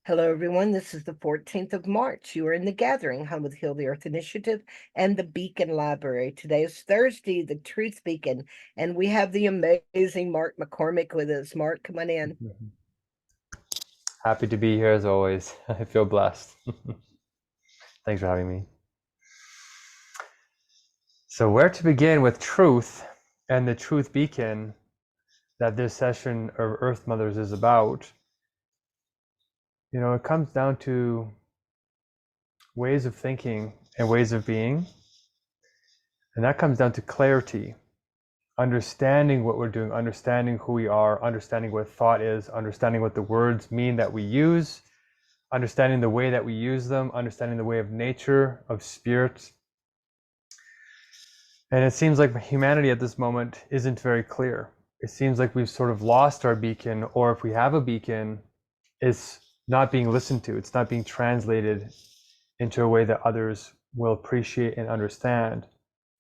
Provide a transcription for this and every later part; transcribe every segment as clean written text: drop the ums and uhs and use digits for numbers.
Hello, everyone. This is the 14th of March. You are in the Gathering, home of the Heal the Earth Initiative and the Beacon Library. Today is Thursday, the Truth Beacon, and we have the amazing Mark McCormick with us. Mark, come on in. Happy to be here as always. I feel blessed. Thanks for having me. So, where to begin with truth and the truth beacon that this session of Earth Mothers is about? It comes down to ways of thinking and ways of being. And that comes down to clarity, understanding what we're doing, understanding who we are, understanding what thought is, understanding what the words mean that we use, understanding the way that we use them, understanding the way of nature, of spirit. And it seems like humanity at this moment isn't very clear. It seems like we've sort of lost our beacon, or if we have a beacon, it's not being listened to. It's not being translated into a way that others will appreciate and understand.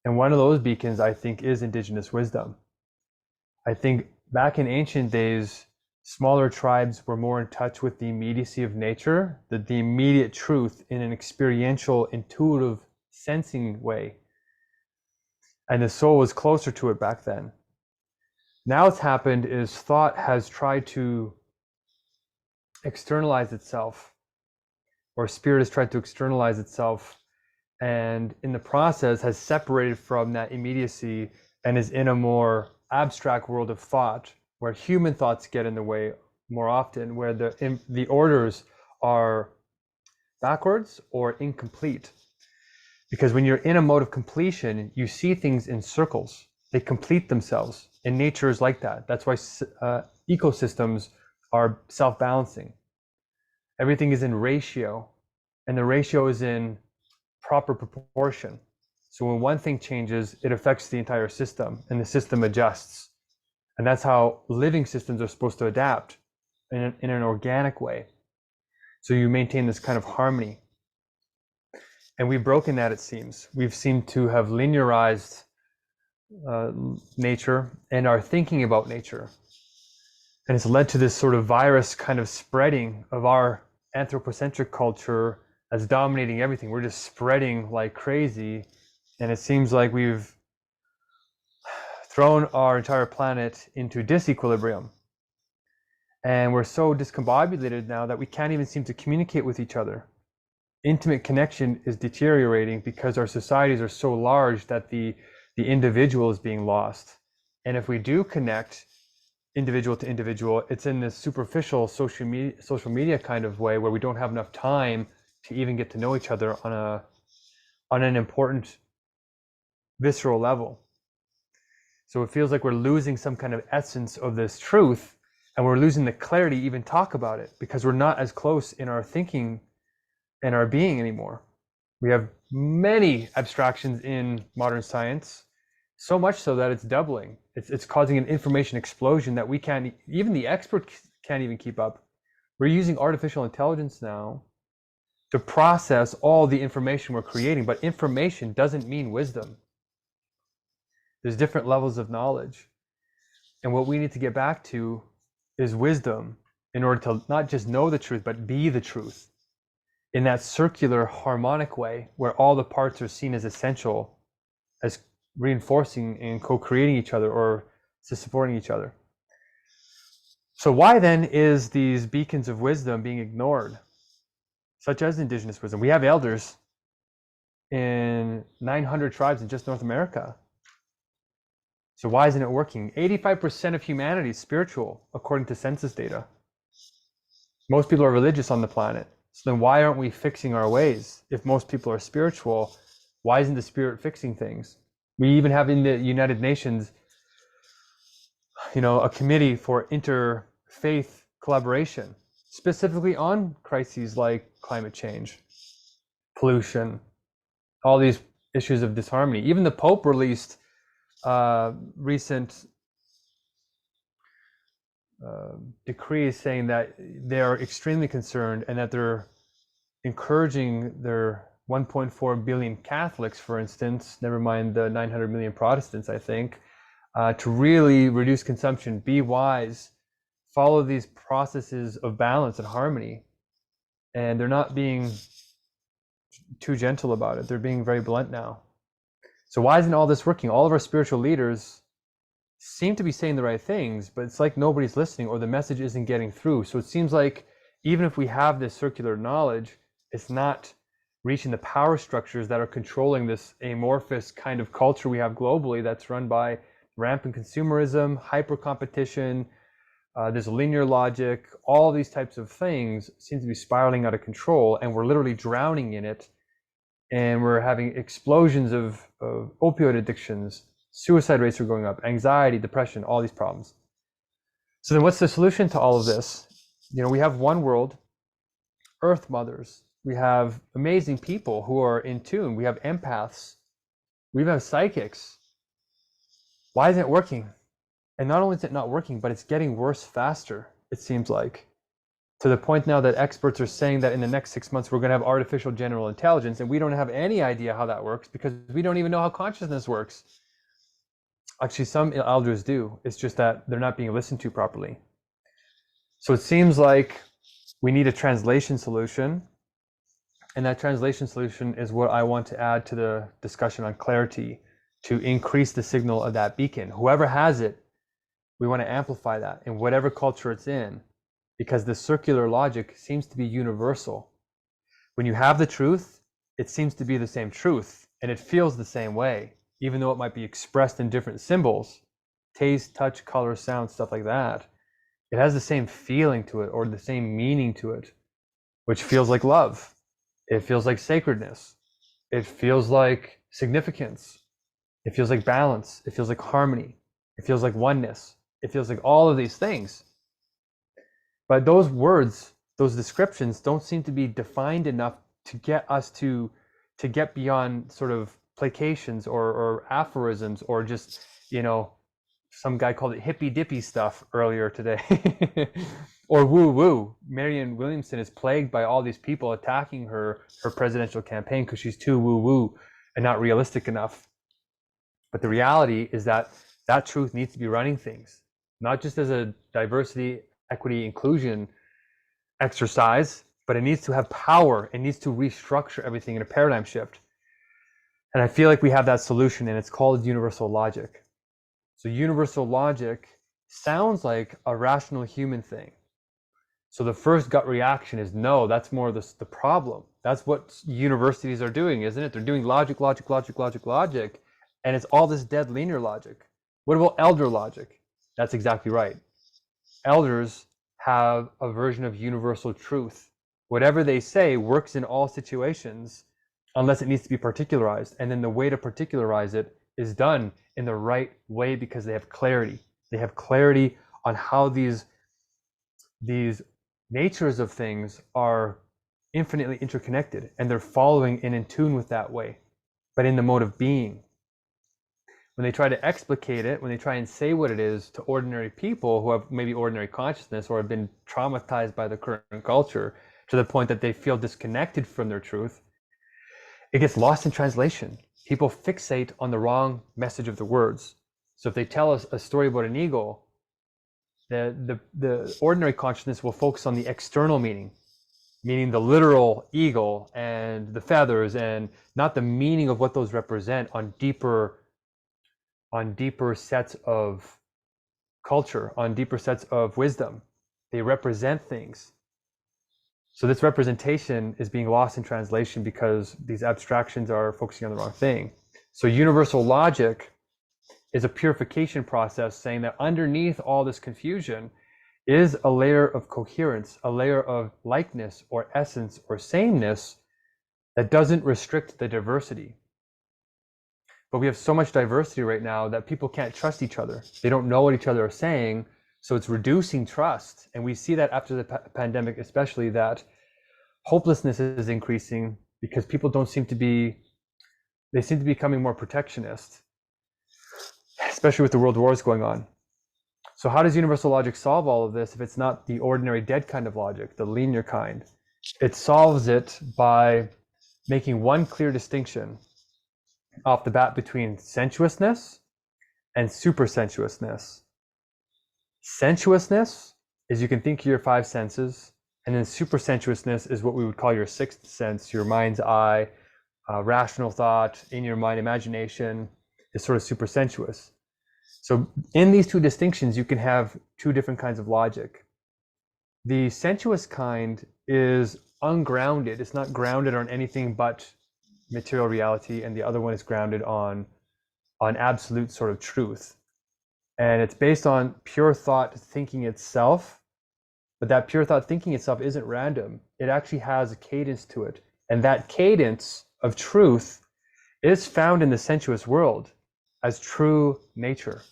And one of those beacons, I think, is indigenous wisdom. I think back in ancient days, smaller tribes were more in touch with the immediacy of nature, the immediate truth in an experiential, intuitive, sensing way. And the soul was closer to it back then. Now what's happened is thought has tried to externalize itself, or spirit has tried to externalize itself, and in the process has separated from that immediacy and is in a more abstract world of thought, where human thoughts get in the way more often, where the orders are backwards or incomplete. Because when you're in a mode of completion, you see things in circles. They complete themselves. And nature is like that. That's why ecosystems are self-balancing. Everything is in ratio, and the ratio is in proper proportion. So when one thing changes, it affects the entire system, and the system adjusts. And that's how living systems are supposed to adapt in an organic way. So you maintain this kind of harmony. And we've broken that, it seems. We've seemed to have linearized nature and our thinking about nature. And it's led to this sort of virus kind of spreading of our anthropocentric culture as dominating everything. We're just spreading like crazy. And it seems like we've thrown our entire planet into disequilibrium. And we're so discombobulated now that we can't even seem to communicate with each other. Intimate connection is deteriorating because our societies are so large that the individual is being lost. And if we do connect individual to individual, it's in this superficial social media kind of way where we don't have enough time to even get to know each other on an important visceral level. So it feels like we're losing some kind of essence of this truth, and we're losing the clarity to even talk about it because we're not as close in our thinking and our being anymore. We have many abstractions in modern science, so much so that it's doubling. It's causing an information explosion that we can't, even the experts can't even keep up. We're using artificial intelligence now to process all the information we're creating, but information doesn't mean wisdom. There's different levels of knowledge. And what we need to get back to is wisdom in order to not just know the truth, but be the truth in that circular harmonic way where all the parts are seen as essential, as reinforcing and co-creating each other or supporting each other. So why then is these beacons of wisdom being ignored, such as indigenous wisdom? We have elders in 900 tribes in just North America. So why isn't it working? 85% of humanity is spiritual, according to census data. Most people are religious on the planet. So then why aren't we fixing our ways? If most people are spiritual, why isn't the spirit fixing things? We even have in the United Nations, a committee for interfaith collaboration, specifically on crises like climate change, pollution, all these issues of disharmony. Even the Pope released recent decrees saying that they are extremely concerned and that they're encouraging their 1.4 billion Catholics, for instance, never mind the 900 million Protestants, I think, to really reduce consumption, be wise, follow these processes of balance and harmony. and they're not being too gentle about it. They're being very blunt now. So why isn't all this working? All of our spiritual leaders seem to be saying the right things, but it's like nobody's listening, or the message isn't getting through. So it seems like even if we have this circular knowledge, it's not reaching the power structures that are controlling this amorphous kind of culture we have globally that's run by rampant consumerism, hyper competition, there's linear logic. All these types of things seem to be spiraling out of control, and we're literally drowning in it. And we're having explosions of opioid addictions, suicide rates are going up, anxiety, depression, all these problems. So then what's the solution to all of this? You know, we have one world, Earth mothers. We have amazing people who are in tune. We have empaths. We have psychics. Why isn't it working? And not only is it not working, but it's getting worse faster, it seems like. To the point now that experts are saying that in the next 6 months, we're going to have artificial general intelligence, and we don't have any idea how that works because we don't even know how consciousness works. Actually, some elders do. It's just that they're not being listened to properly. So it seems like we need a translation solution. And that translation solution is what I want to add to the discussion on clarity to increase the signal of that beacon. Whoever has it, we want to amplify that in whatever culture it's in, because the circular logic seems to be universal. When you have the truth, it seems to be the same truth, and it feels the same way, even though it might be expressed in different symbols, taste, touch, color, sound, stuff like that. It has the same feeling to it, or the same meaning to it, which feels like love. It feels like sacredness. It feels like significance. It feels like balance. It feels like harmony. It feels like oneness. It feels like all of these things. But those words, those descriptions don't seem to be defined enough to get us to get beyond sort of placations or aphorisms, or just, you know, some guy called it hippy dippy stuff earlier today. Or woo woo. Marianne Williamson is plagued by all these people attacking her presidential campaign because she's too woo woo and not realistic enough. But the reality is that that truth needs to be running things, not just as a diversity, equity, inclusion exercise, but it needs to have power. It needs to restructure everything in a paradigm shift. And I feel like we have that solution, and it's called universal logic. So universal logic sounds like a rational human thing. So the first gut reaction is no, that's more the problem. That's what universities are doing, isn't it? They're doing logic, logic, logic, logic, logic, and it's all this dead linear logic. What about elder logic? That's exactly right. Elders have a version of universal truth. Whatever they say works in all situations, unless it needs to be particularized. And then the way to particularize it is done in the right way because they have clarity. They have clarity on how these natures of things are infinitely interconnected, and they're following and in tune with that way, but in the mode of being. When they try to explicate it, when they try and say what it is to ordinary people who have maybe ordinary consciousness or have been traumatized by the current culture to the point that they feel disconnected from their truth, it gets lost in translation. People fixate on the wrong message of the words. So if they tell us a story about an eagle, the ordinary consciousness will focus on the external meaning the literal eagle and the feathers, and not the meaning of what those represent on deeper sets of culture, on deeper sets of wisdom. They represent things. So this representation is being lost in translation because these abstractions are focusing on the wrong thing. So universal logic is a purification process, saying that underneath all this confusion is a layer of coherence, a layer of likeness or essence or sameness that doesn't restrict the diversity. But we have so much diversity right now that people can't trust each other. They don't know what each other are saying, so it's reducing trust. And we see that after the pandemic, especially, that hopelessness is increasing because people seem to be becoming more protectionist, especially with the world wars going on. So how does universal logic solve all of this if it's not the ordinary dead kind of logic, the linear kind? It solves it by making one clear distinction off the bat between sensuousness and supersensuousness. Sensuousness is you can think of your five senses, And then supersensuousness is what we would call your sixth sense, your mind's eye, rational thought, in your mind, imagination is sort of supersensuous. So in these two distinctions, you can have two different kinds of logic. The sensuous kind is ungrounded. It's not grounded on anything but material reality, and the other one is grounded on absolute sort of truth. And it's based on pure thought thinking itself, but that pure thought thinking itself isn't random. It actually has a cadence to it. And that cadence of truth is found in the sensuous world as true nature.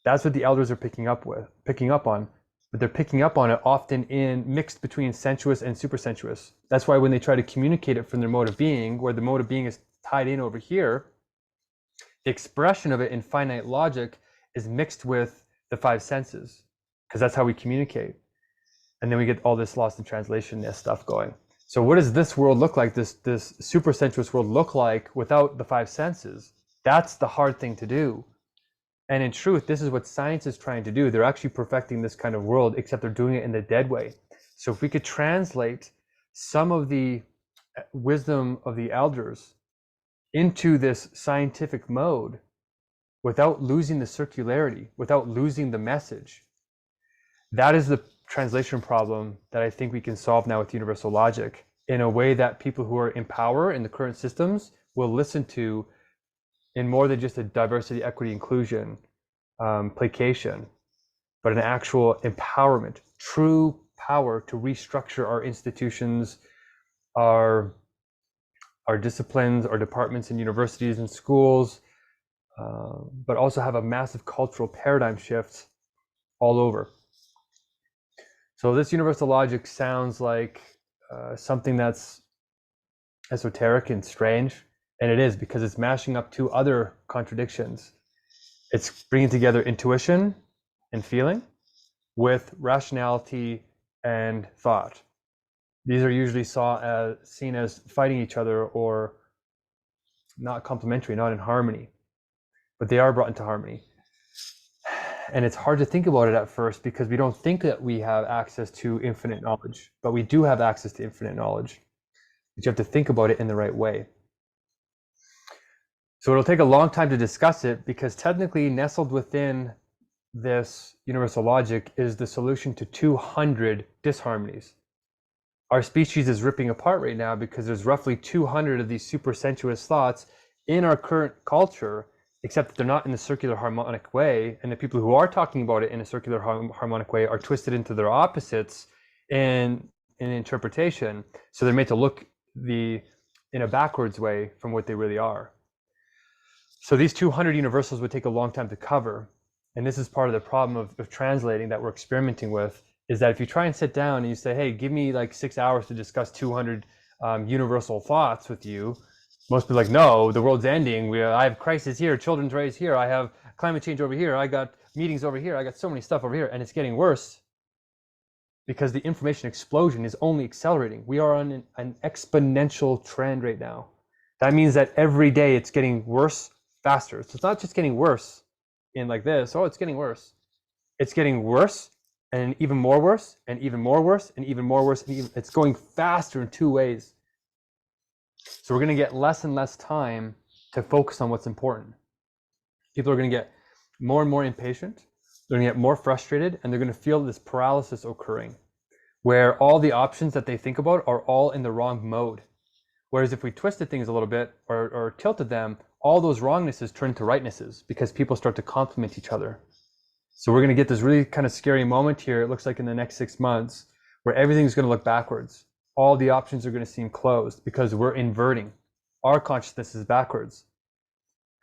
That's what the elders are picking up on, but they're picking up on it often in mixed between sensuous and supersensuous. That's why when they try to communicate it from their mode of being, where the mode of being is tied in over here, the expression of it in finite logic is mixed with the five senses, because that's how we communicate. And then we get all this lost in translation stuff going. So what does this world look like, this supersensuous world look like without the five senses? That's the hard thing to do. And in truth, this is what science is trying to do. They're actually perfecting this kind of world, except they're doing it in the dead way. So if we could translate some of the wisdom of the elders into this scientific mode without losing the circularity, without losing the message, that is the translation problem that I think we can solve now with universal logic in a way that people who are in power in the current systems will listen to, in more than just a diversity, equity, inclusion, placation, but an actual empowerment, true power to restructure our institutions, our disciplines, our departments and universities and schools, but also have a massive cultural paradigm shift all over. So this universal logic sounds like something that's esoteric and strange, and it is, because it's mashing up two other contradictions. It's bringing together intuition and feeling with rationality and thought. These are usually seen as fighting each other or not complementary, not in harmony, but they are brought into harmony. And it's hard to think about it at first because we don't think that we have access to infinite knowledge, but we do have access to infinite knowledge. But you have to think about it in the right way. So it'll take a long time to discuss it, because technically nestled within this universal logic is the solution to 200 disharmonies. Our species is ripping apart right now because there's roughly 200 of these supersensuous thoughts in our current culture, except that they're not in the circular harmonic way, and the people who are talking about it in a circular harmonic way are twisted into their opposites in interpretation, so they're made to look in a backwards way from what they really are. So these 200 universals would take a long time to cover, and this is part of the problem of translating that we're experimenting with, is that if you try and sit down and you say, hey, give me like 6 hours to discuss 200 universal thoughts with you, most people are like, no, the world's ending. I have crisis here, children's raised here, I have climate change over here, I got meetings over here, I got so many stuff over here, and it's getting worse because the information explosion is only accelerating. We are on an exponential trend right now. That means that every day it's getting worse faster. So it's not just getting worse in like this, oh, it's getting worse. It's getting worse and even more worse and even more worse and even more worse. And it's going faster in two ways. So we're going to get less and less time to focus on what's important. People are going to get more and more impatient. They're going to get more frustrated, and they're going to feel this paralysis occurring where all the options that they think about are all in the wrong mode. Whereas if we twisted things a little bit or tilted them, all those wrongnesses turn into rightnesses because people start to complement each other. So we're going to get this really kind of scary moment here, it looks like in the next 6 months, where everything's going to look backwards. All the options are going to seem closed because we're inverting. Our consciousness is backwards.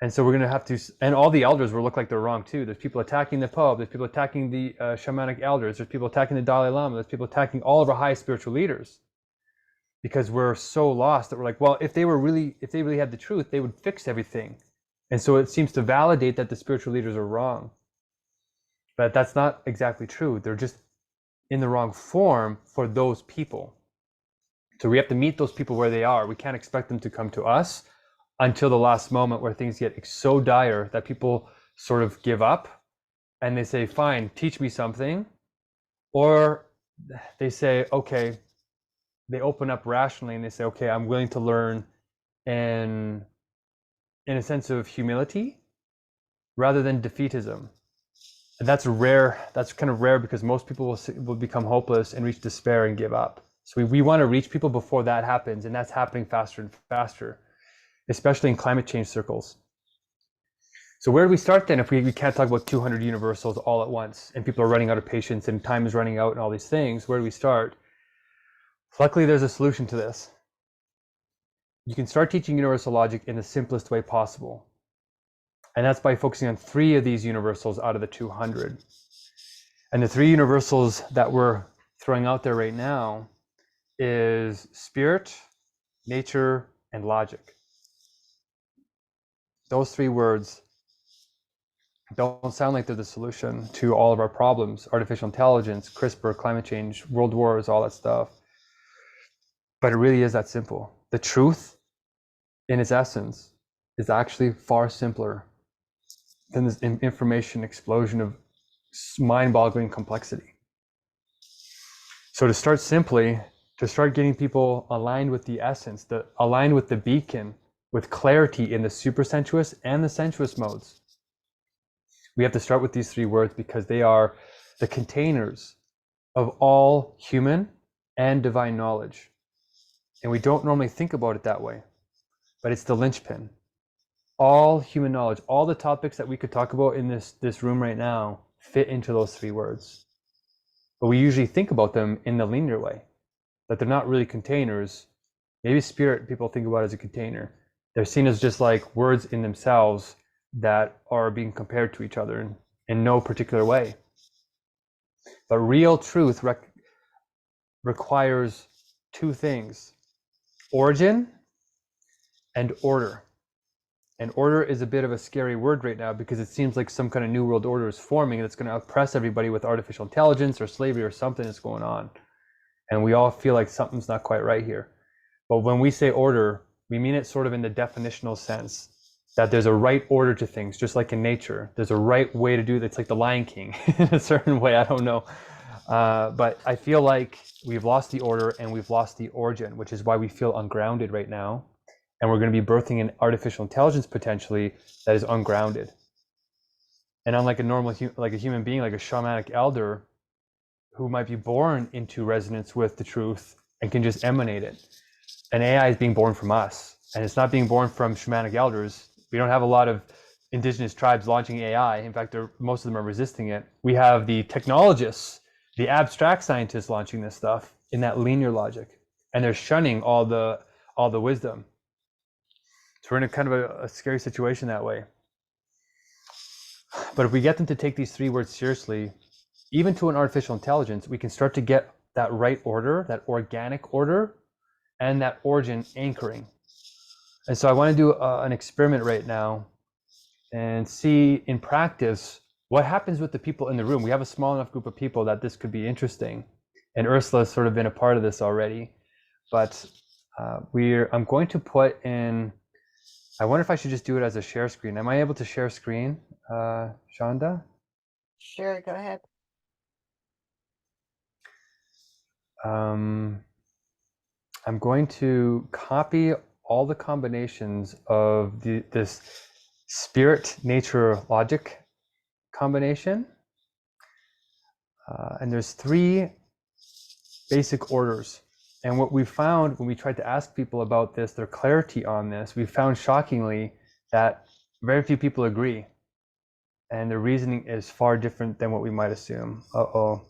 And so we're going to have to, and all the elders will look like they're wrong too. There's people attacking the Pope, there's people attacking the shamanic elders, there's people attacking the Dalai Lama, there's people attacking all of our highest spiritual leaders. Because we're so lost that we're like, well, if they really had the truth, they would fix everything. And so it seems to validate that the spiritual leaders are wrong. But that's not exactly true. They're just in the wrong form for those people. So we have to meet those people where they are. We can't expect them to come to us until the last moment where things get so dire that people sort of give up and they say, fine, teach me something, or they say, okay, they open up rationally and they say, okay, I'm willing to learn in a sense of humility rather than defeatism. And that's rare. That's kind of rare because most people will become hopeless and reach despair and give up. So we want to reach people before that happens, and that's happening faster and faster, especially in climate change circles. So where do we start then if we can't talk about 200 universals all at once and people are running out of patience and time is running out and all these things? Where do we start? Luckily, there's a solution to this. You can start teaching universal logic in the simplest way possible. And that's by focusing on 3 of these universals out of the 200. And the 3 universals that we're throwing out there right now is spirit, nature, and logic. Those 3 words don't sound like they're the solution to all of our problems, artificial intelligence, CRISPR, climate change, world wars, all that stuff. But it really is that simple. The truth, in its essence, is actually far simpler than this information explosion of mind-boggling complexity. So to start simply, to start getting people aligned with the essence, aligned with the beacon, with clarity in the supersensuous and the sensuous modes, we have to start with these 3 words because they are the containers of all human and divine knowledge. And we don't normally think about it that way, but it's the linchpin. All human knowledge, all the topics that we could talk about in this room right now fit into those 3 words. But we usually think about them in the linear way, that they're not really containers. Maybe spirit people think about as a container. They're seen as just like words in themselves that are being compared to each other in no particular way. But real truth requires 2 things: origin and order. And order is a bit of a scary word right now because it seems like some kind of new world order is forming that's going to oppress everybody with artificial intelligence or slavery or something that's going on. And we all feel like something's not quite right here. But when we say order, we mean it sort of in the definitional sense that there's a right order to things, just like in nature. There's a right way to do it. It's like the Lion King in a certain way. I don't know. But I feel like we've lost the order and we've lost the origin, which is why we feel ungrounded right now. And we're going to be birthing an artificial intelligence potentially that is ungrounded. And unlike a normal, like a human being, like a shamanic elder who might be born into resonance with the truth and can just emanate it, an AI is being born from us, and it's not being born from shamanic elders. We don't have a lot of indigenous tribes launching AI. In fact, most of them are resisting it. We have the technologists, the abstract scientists launching this stuff in that linear logic, and they're shunning all the wisdom. So we're in a kind of a scary situation that way. But if we get them to take these 3 words seriously, even to an artificial intelligence, we can start to get that right order, that organic order, and that origin anchoring. And so I want to do an experiment right now and see in practice what happens with the people in the room. We have a small enough group of people that this could be interesting. And Ursula's sort of been a part of this already. But I'm going to put in, I wonder if I should just do it as a share screen. Am I able to share screen, Shonda? Sure, go ahead. I'm going to copy all the combinations of this spirit, nature, logic combination. And there's 3 basic orders. And what we found when we tried to ask people about this, their clarity on this, we found shockingly that very few people agree. And the reasoning is far different than what we might assume. Uh-oh.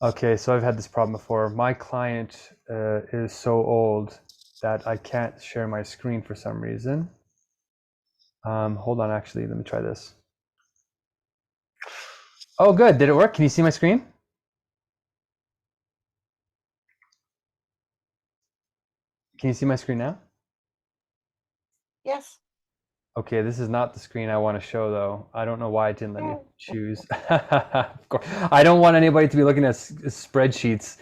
Okay, so I've had this problem before. My client is so old that I can't share my screen for some reason. Hold on, actually, let me try this. Oh, good. Did it work? Can you see my screen? Can you see my screen now? Yes. Okay, this is not the screen I want to show, though. I don't know why it didn't let me choose. Of course, I don't want anybody to be looking at spreadsheets.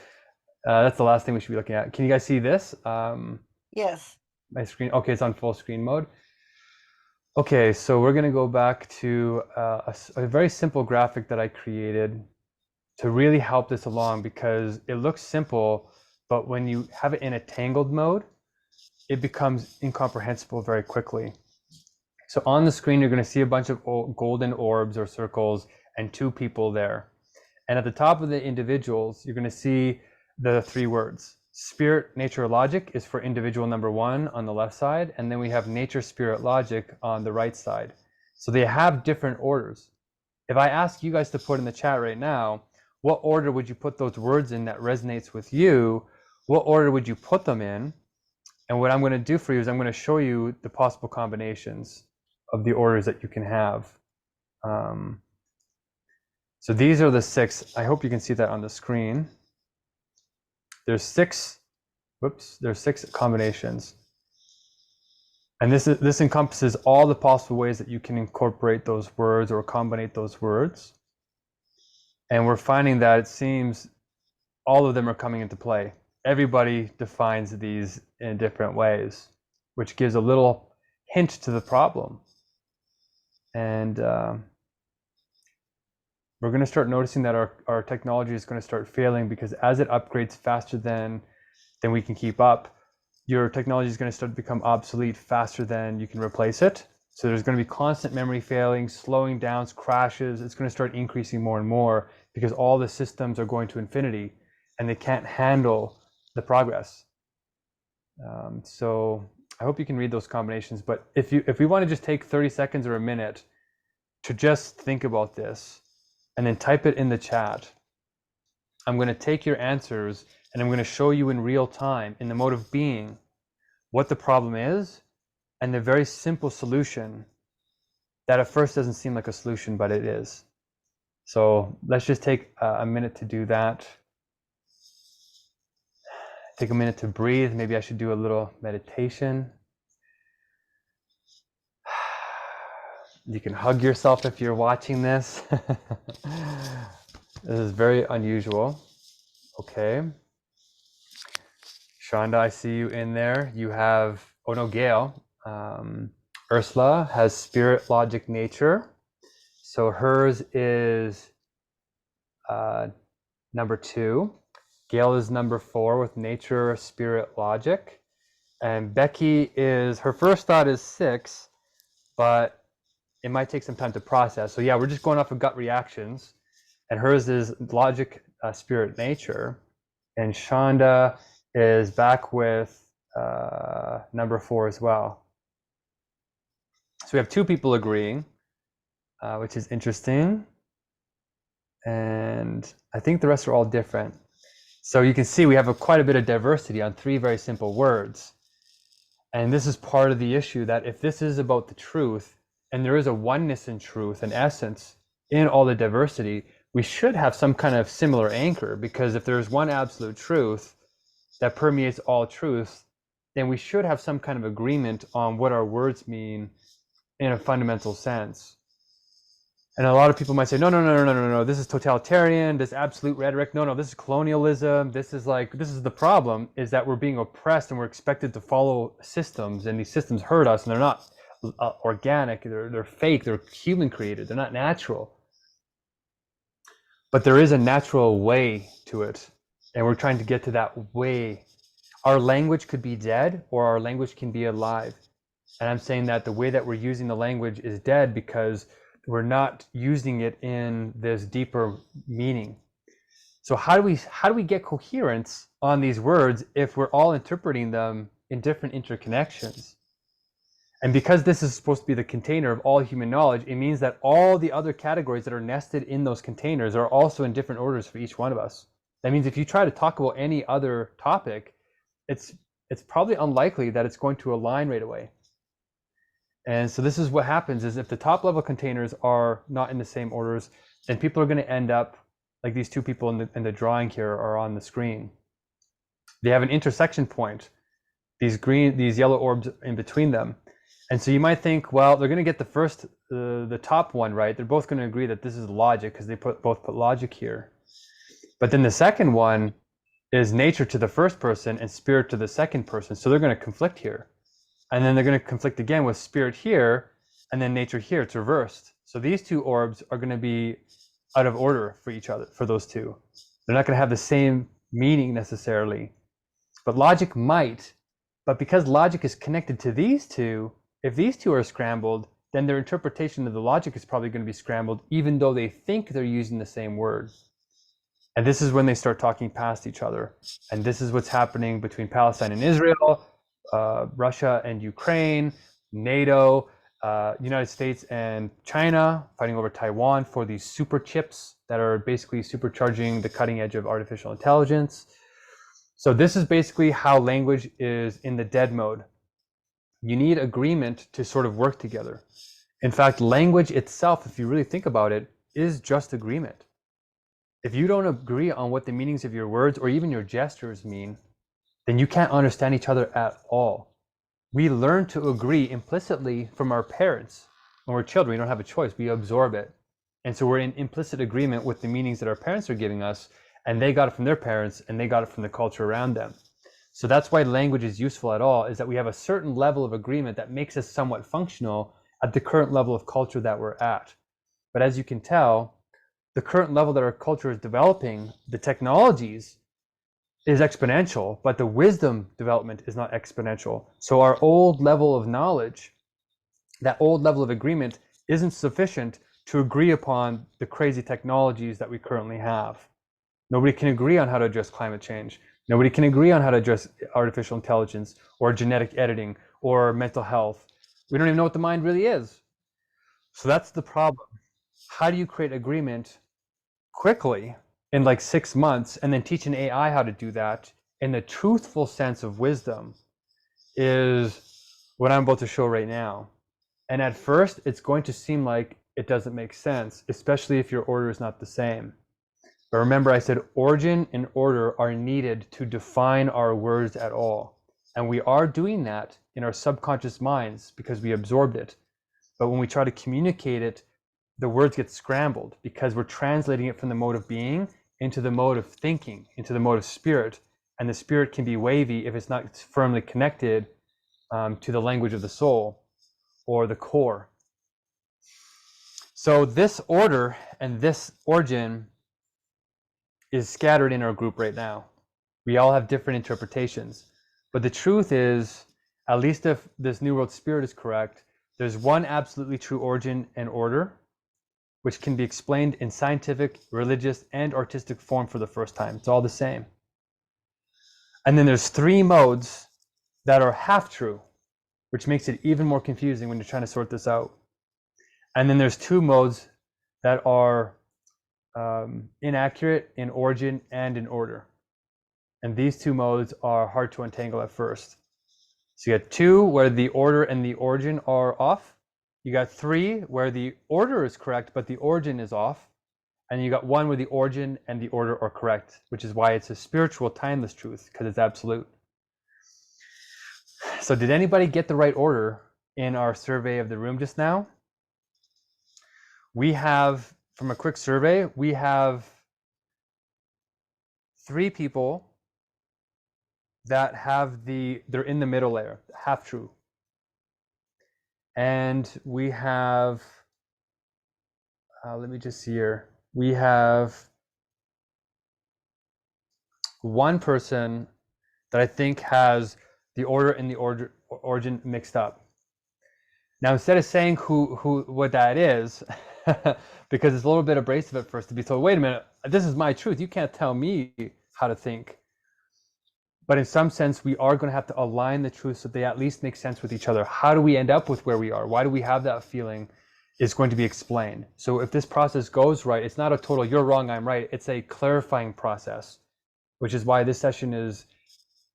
That's the last thing we should be looking at. Can you guys see this? Yes. My screen. Okay, it's on full screen mode. Okay, so we're going to go back to a very simple graphic that I created. to really help this along, because it looks simple, but when you have it in a tangled mode, it becomes incomprehensible very quickly. So on the screen, you're going to see a bunch of golden orbs or circles and two people there. And at the top of the individuals, you're going to see the three words. Spirit, nature, logic is for individual number 1 on the left side, and then we have nature, spirit, logic on the right side. So they have different orders. If I ask you guys to put in the chat right now, what order would you put those words in that resonates with you? What order would you put them in? And what I'm going to do for you is I'm going to show you the possible combinations of the orders that you can have. So these are the 6. I hope you can see that on the screen. There's 6 combinations. And this encompasses all the possible ways that you can incorporate those words or combine those words. And we're finding that it seems all of them are coming into play. Everybody defines these in different ways, which gives a little hint to the problem. And we're going to start noticing that our technology is going to start failing, because as it upgrades faster than we can keep up, your technology is going to start to become obsolete faster than you can replace it. So there's going to be constant memory failing, slowing down, crashes. It's going to start increasing more and more, because all the systems are going to infinity and they can't handle the progress. So I hope you can read those combinations. But if we want to just take 30 seconds or a minute to just think about this, and then type it in the chat, I'm going to take your answers and I'm going to show you in real time, in the mode of being, what the problem is and the very simple solution that at first doesn't seem like a solution, but it is. So let's just take a minute to do that. Take a minute to breathe. Maybe I should do a little meditation. You can hug yourself if you're watching this. This is very unusual. Okay. Shonda, I see you in there. You have, oh no, Gail. Ursula has spirit, logic, nature. So hers is number 2. Gail is number 4 with nature, spirit, logic. And Becky is, her first thought is 6, but it might take some time to process. So yeah, we're just going off of gut reactions. And hers is logic, spirit, nature. And Shonda is back with number 4 as well. So we have 2 people agreeing, which is interesting. And I think the rest are all different. So you can see we have quite a bit of diversity on 3 very simple words. And this is part of the issue, that if this is about the truth, and there is a oneness in truth and essence in all the diversity, we should have some kind of similar anchor, because if there's one absolute truth that permeates all truth, then we should have some kind of agreement on what our words mean in a fundamental sense. And a lot of people might say, no, this is totalitarian, this absolute rhetoric, no, this is colonialism, this is the problem, is that we're being oppressed and we're expected to follow systems, and these systems hurt us, and they're not organic, they're fake, they're human created, they're not natural. But there is a natural way to it, and we're trying to get to that way. Our language could be dead, or our language can be alive. And I'm saying that the way that we're using the language is dead because we're not using it in this deeper meaning. So how do we get coherence on these words if we're all interpreting them in different interconnections? And because this is supposed to be the container of all human knowledge, it means that all the other categories that are nested in those containers are also in different orders for each one of us. That means if you try to talk about any other topic, it's probably unlikely that it's going to align right away. And so this is what happens, is if the top level containers are not in the same orders, then people are going to end up like these 2 people in the drawing here are on the screen. They have an intersection point, these yellow orbs in between them. And so you might think, well, they're going to get the top one right. They're both going to agree that this is logic because they both put logic here. But then the second one is nature to the first person and spirit to the second person. So they're going to conflict here. And then they're going to conflict again with spirit here and then nature here. It's reversed. So these 2 orbs are going to be out of order for each other, for those two. They're not going to have the same meaning necessarily, but logic might. But because logic is connected to these two, if these two are scrambled, then their interpretation of the logic is probably going to be scrambled, even though they think they're using the same word. And this is when they start talking past each other. And this is what's happening between Palestine and Israel, Russia and Ukraine, NATO, United States and China fighting over Taiwan for these super chips that are basically supercharging the cutting edge of artificial intelligence. So this is basically how language is in the dead mode. You need agreement to sort of work together. In fact, language itself, if you really think about it, is just agreement. If you don't agree on what the meanings of your words or even your gestures mean, then you can't understand each other at all. We learn to agree implicitly from our parents. When we're children, we don't have a choice. We absorb it. And so we're in implicit agreement with the meanings that our parents are giving us, and they got it from their parents, and they got it from the culture around them. So that's why language is useful at all, is that we have a certain level of agreement that makes us somewhat functional at the current level of culture that we're at. But as you can tell, the current level that our culture is developing, the technologies, is exponential, but the wisdom development is not exponential. So our old level of knowledge, that old level of agreement, isn't sufficient to agree upon the crazy technologies that we currently have. Nobody can agree on how to address climate change. Nobody can agree on how to address artificial intelligence or genetic editing or mental health. We don't even know what the mind really is. So that's the problem. How do you create agreement quickly in like 6 months and then teach an AI how to do that in the truthful sense of wisdom is what I'm about to show right now. And at first, it's going to seem like it doesn't make sense, especially if your order is not the same. But remember, I said origin and order are needed to define our words at all. And we are doing that in our subconscious minds because we absorbed it. But when we try to communicate it, the words get scrambled because we're translating it from the mode of being into the mode of thinking, into the mode of spirit. And the spirit can be wavy if it's not firmly connected to the language of the soul or the core. So this order and this origin is scattered in our group right now. We all have different interpretations. But the truth is, at least if this New World Spirit is correct, there's one absolutely true origin and order, which can be explained in scientific, religious, and artistic form for the first time. It's all the same. And then there's 3 modes that are half true, which makes it even more confusing when you're trying to sort this out. And then there's 2 modes that are inaccurate in origin and in order. And these 2 modes are hard to untangle at first. So you got 2 where the order and the origin are off. You got 3 where the order is correct, but the origin is off. And you got 1 where the origin and the order are correct, which is why it's a spiritual timeless truth, because it's absolute. So did anybody get the right order in our survey of the room just now? We have, from a quick survey, we have 3 people that have they're in the middle layer, half true. And we have, let me just see here. We have 1 person that I think has the order and the origin mixed up. Now, instead of saying what that is, because it's a little bit abrasive at first to be told, wait a minute, this is my truth. You can't tell me how to think. But in some sense, we are going to have to align the truths so they at least make sense with each other. How do we end up with where we are? Why do we have that feeling is going to be explained. So if this process goes right, it's not a total, you're wrong, I'm right. It's a clarifying process, which is why this session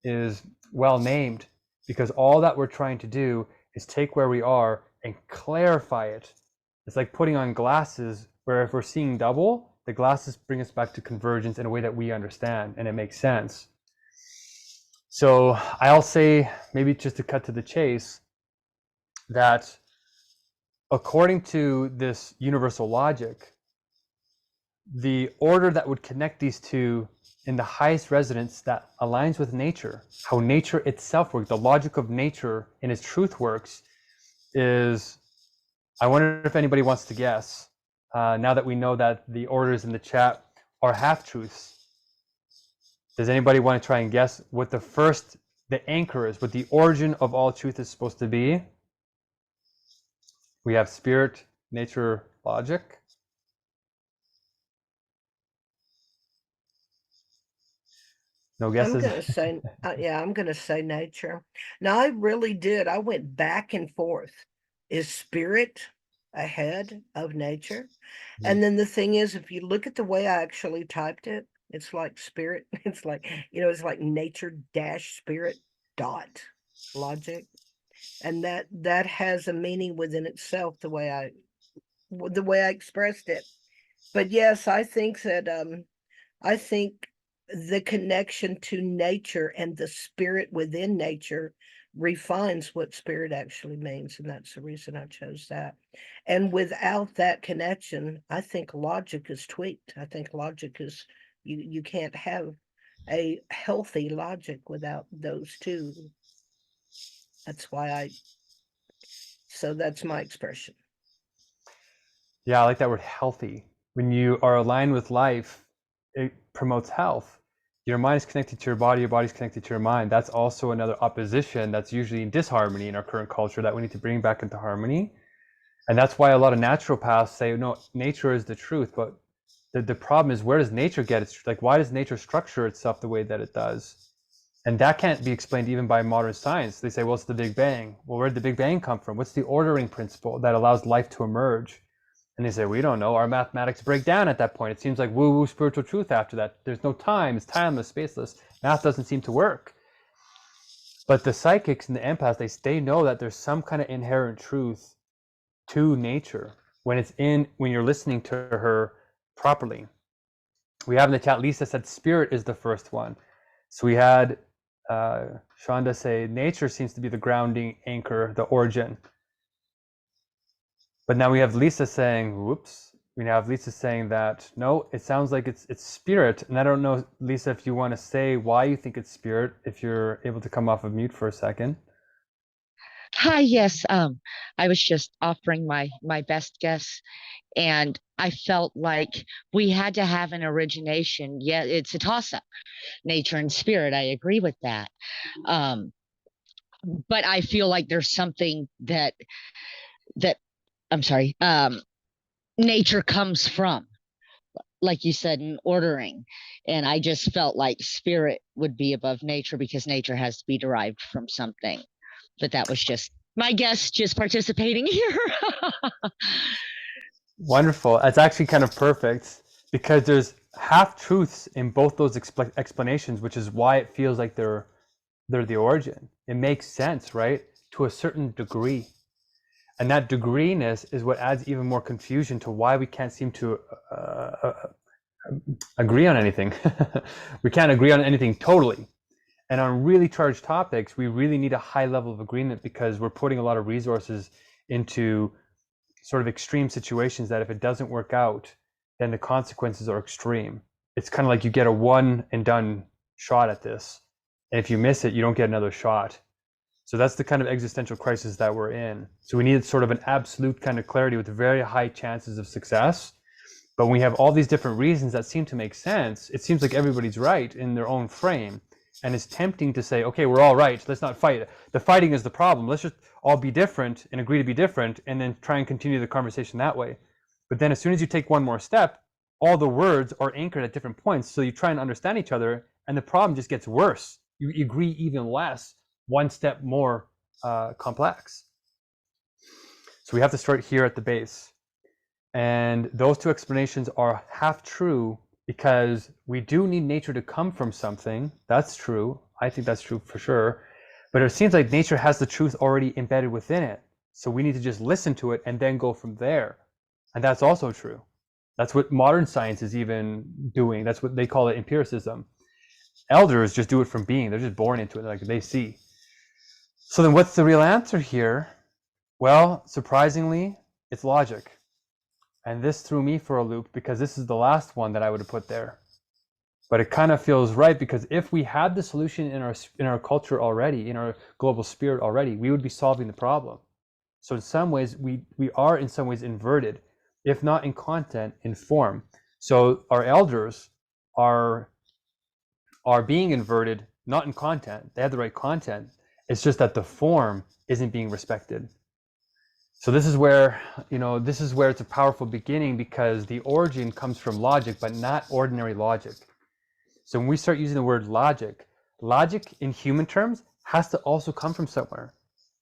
is well named, because all that we're trying to do is take where we are and clarify it. It's like putting on glasses where if we're seeing double, the glasses bring us back to convergence in a way that we understand and it makes sense. So I'll say, maybe just to cut to the chase, that according to this universal logic, the order that would connect these two in the highest resonance that aligns with nature, how nature itself works, the logic of nature in its truth works, is, I wonder if anybody wants to guess now that we know that the orders in the chat are half-truths. Does anybody want to try and guess what the anchor is, what the origin of all truth is supposed to be? We have spirit, nature, logic. No I'm guesses? gonna say, yeah, I'm gonna say nature. Now, I really did. I went back and forth. Is spirit ahead of nature? And then the thing is, if you look at the way I actually typed it, it's like spirit. It's like, it's like nature dash spirit dot logic. And that has a meaning within itself, the way I expressed it. But yes, I think the connection to nature and the spirit within nature refines what spirit actually means. And that's the reason I chose that. And without that connection, I think logic is tweaked. I think logic is, you can't have a healthy logic without those two. That's why so that's my expression. Yeah, I like that word healthy. When you are aligned with life, it promotes health. Your mind is connected to your body's connected to your mind. That's also another opposition that's usually in disharmony in our current culture that we need to bring back into harmony. And that's why a lot of naturopaths say, no, nature is the truth. But the problem is, where does nature get its, like, why does nature structure itself the way that it does? And that can't be explained even by modern science. They say, well, it's the Big Bang. Well, where did the Big Bang come from? What's the ordering principle that allows life to emerge? And they say, we don't know. Our mathematics break down at that point. It seems like woo-woo spiritual truth after that. There's no time. It's timeless, spaceless. Math doesn't seem to work. But the psychics and the empaths, they know that there's some kind of inherent truth to nature when you're listening to her properly. We have in the chat, Lisa said spirit is the first one. So we had Shonda say nature seems to be the grounding anchor, the origin. But now we have Lisa saying, whoops. We now have Lisa saying that, no, it sounds like it's spirit. And I don't know, Lisa, if you want to say why you think it's spirit, if you're able to come off of mute for a second. Hi, yes. I was just offering my best guess, and I felt like we had to have an origination. Yeah, it's a toss-up, nature and spirit. I agree with that. Um, but I feel like there's something that I'm sorry, nature comes from, like you said, in ordering. And I just felt like spirit would be above nature because nature has to be derived from something. But that was just my guess, just participating here. Wonderful. That's actually kind of perfect because there's half truths in both those explanations, which is why it feels like they're the origin. It makes sense, right? To a certain degree. And that degreeness is what adds even more confusion to why we can't seem to agree on anything. We can't agree on anything totally. And on really charged topics, we really need a high level of agreement because we're putting a lot of resources into sort of extreme situations that if it doesn't work out, then the consequences are extreme. It's kind of like you get a one and done shot at this. And if you miss it, you don't get another shot. So that's the kind of existential crisis that we're in. So we need sort of an absolute kind of clarity with very high chances of success. But when we have all these different reasons that seem to make sense, it seems like everybody's right in their own frame. And it's tempting to say, okay, we're all right. Let's not fight. The fighting is the problem. Let's just all be different and agree to be different and then try and continue the conversation that way. But then as soon as you take one more step, all the words are anchored at different points. So you try and understand each other and the problem just gets worse. You agree even less, one step more complex. So we have to start here at the base. And those two explanations are half true because we do need nature to come from something. That's true. I think that's true for sure. But it seems like nature has the truth already embedded within it. So we need to just listen to it and then go from there. And that's also true. That's what modern science is even doing. That's what they call it, empiricism. Elders just do it from being. They're just born into it, like they see. So then what's the real answer here? Well, surprisingly, it's logic. And this threw me for a loop because this is the last one that I would have put there. But it kind of feels right because if we had the solution in our culture already, in our global spirit already, we would be solving the problem. So in some ways, we are in some ways inverted. if not in content, in form. So our elders are being inverted, not in content. They have the right content. It's just that the form isn't being respected. So this is where, it's a powerful beginning, because the origin comes from logic, but not ordinary logic. So when we start using the word logic in human terms has to also come from somewhere.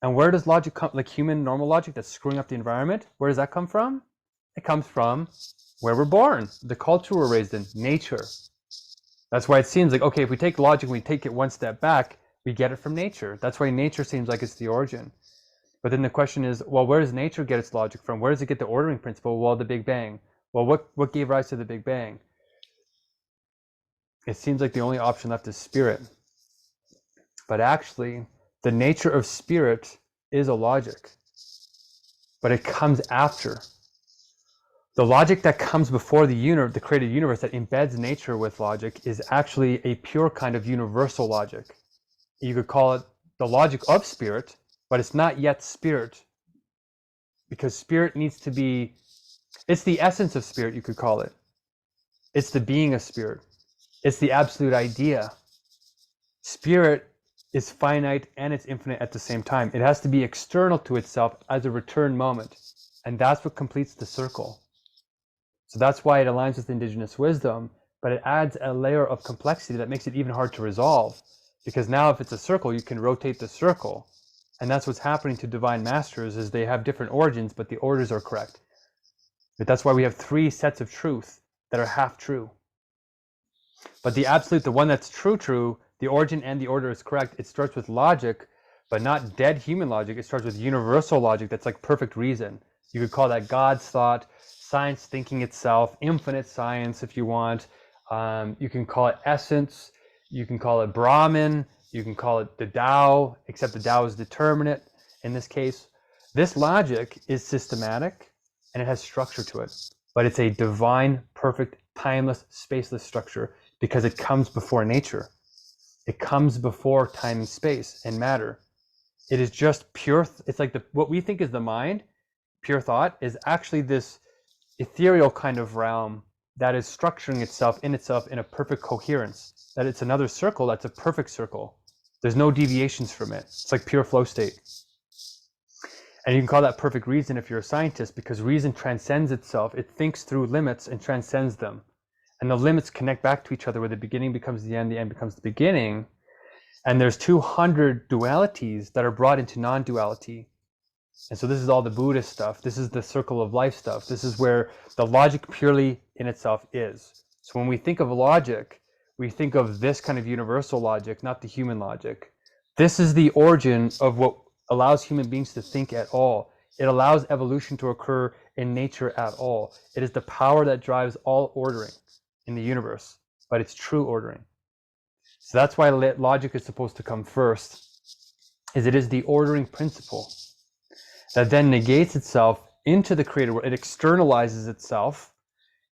And where does logic come, like human normal logic that's screwing up the environment? Where does that come from? It comes from where we're born, the culture we're raised in, nature. That's why it seems like, okay, if we take logic and we take it one step back, we get it from nature. That's why nature seems like it's the origin. But then the question is, well, where does nature get its logic from? Where does it get the ordering principle? Well, the Big Bang. Well, what gave rise to the Big Bang? It seems like the only option left is spirit. But actually, the nature of spirit is a logic. But it comes after. The logic that comes before the created universe, that embeds nature with logic, is actually a pure kind of universal logic. You could call it the logic of spirit, but it's not yet spirit, because spirit needs to be, it's the essence of spirit, you could call it. It's the being of spirit. It's the absolute idea. Spirit is finite and it's infinite at the same time. It has to be external to itself as a return moment. And that's what completes the circle. So that's why it aligns with indigenous wisdom, but it adds a layer of complexity that makes it even hard to resolve. Because now if it's a circle, you can rotate the circle. And that's what's happening to divine masters, is they have different origins, but the orders are correct. But that's why we have 3 sets of truth that are half true. But the absolute, the one that's true, the origin and the order is correct. It starts with logic, but not dead human logic. It starts with universal logic that's like perfect reason. You could call that God's thought, science thinking itself, infinite science if you want. You can call it essence. You can call it Brahman. You can call it the Tao, except the Tao is determinate in this case. This logic is systematic and it has structure to it, but it's a divine, perfect, timeless, spaceless structure because it comes before nature. It comes before time and space and matter. It is just pure. It's like what we think is the mind, pure thought, is actually this ethereal kind of realm that is structuring itself in a perfect coherence. That it's another circle that's a perfect circle. There's no deviations from it. It's like pure flow state. And you can call that perfect reason if you're a scientist, because reason transcends itself. It thinks through limits and transcends them. And the limits connect back to each other, where the beginning becomes the end becomes the beginning. And there's 200 dualities that are brought into non-duality. And so this is all the Buddhist stuff. This is the circle of life stuff. This is where the logic purely in itself is. So when we think of logic, we think of this kind of universal logic, not the human logic. This is the origin of what allows human beings to think at all. It allows evolution to occur in nature at all. It is the power that drives all ordering in the universe, but it's true ordering. So that's why logic is supposed to come first, is it is the ordering principle that then negates itself into the created world. It externalizes itself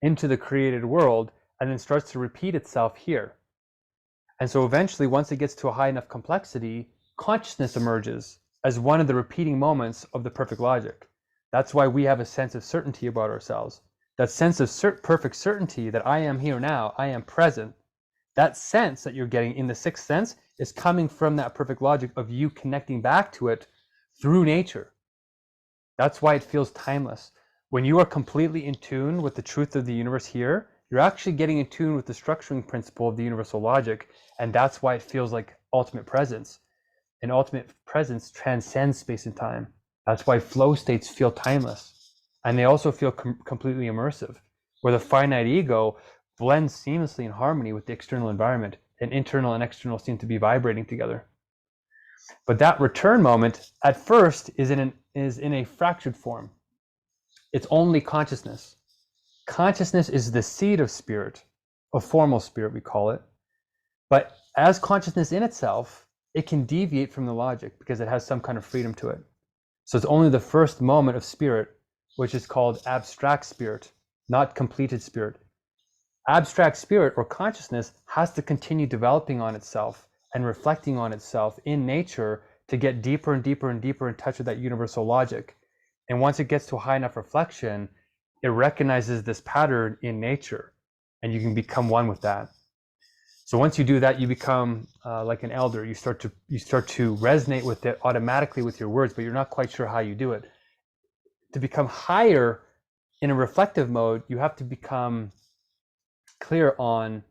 into the created world and then starts to repeat itself here. And so eventually, once it gets to a high enough complexity, consciousness emerges as one of the repeating moments of the perfect logic. That's why we have a sense of certainty about ourselves. That sense of perfect certainty that I am here now, I am present. That sense that you're getting in the sixth sense is coming from that perfect logic of you connecting back to it through nature. That's why it feels timeless. When you are completely in tune with the truth of the universe here, you're actually getting in tune with the structuring principle of the universal logic, and that's why it feels like ultimate presence. And ultimate presence transcends space and time. That's why flow states feel timeless. And they also feel completely immersive, where the finite ego blends seamlessly in harmony with the external environment, and internal and external seem to be vibrating together. But that return moment, at first, is in a fractured form. It's only consciousness. Consciousness is the seed of spirit, of formal spirit, we call it. But as consciousness in itself, it can deviate from the logic because it has some kind of freedom to it. So it's only the first moment of spirit, which is called abstract spirit, not completed spirit. Abstract spirit or consciousness has to continue developing on itself and reflecting on itself in nature to get deeper and deeper and deeper in touch with that universal logic. And once it gets to a high enough reflection, it recognizes this pattern in nature, and you can become one with that. So once you do that, you become like an elder. You start to resonate with it automatically with your words, but you're not quite sure how you do it. To become higher in a reflective mode, you have to become clear on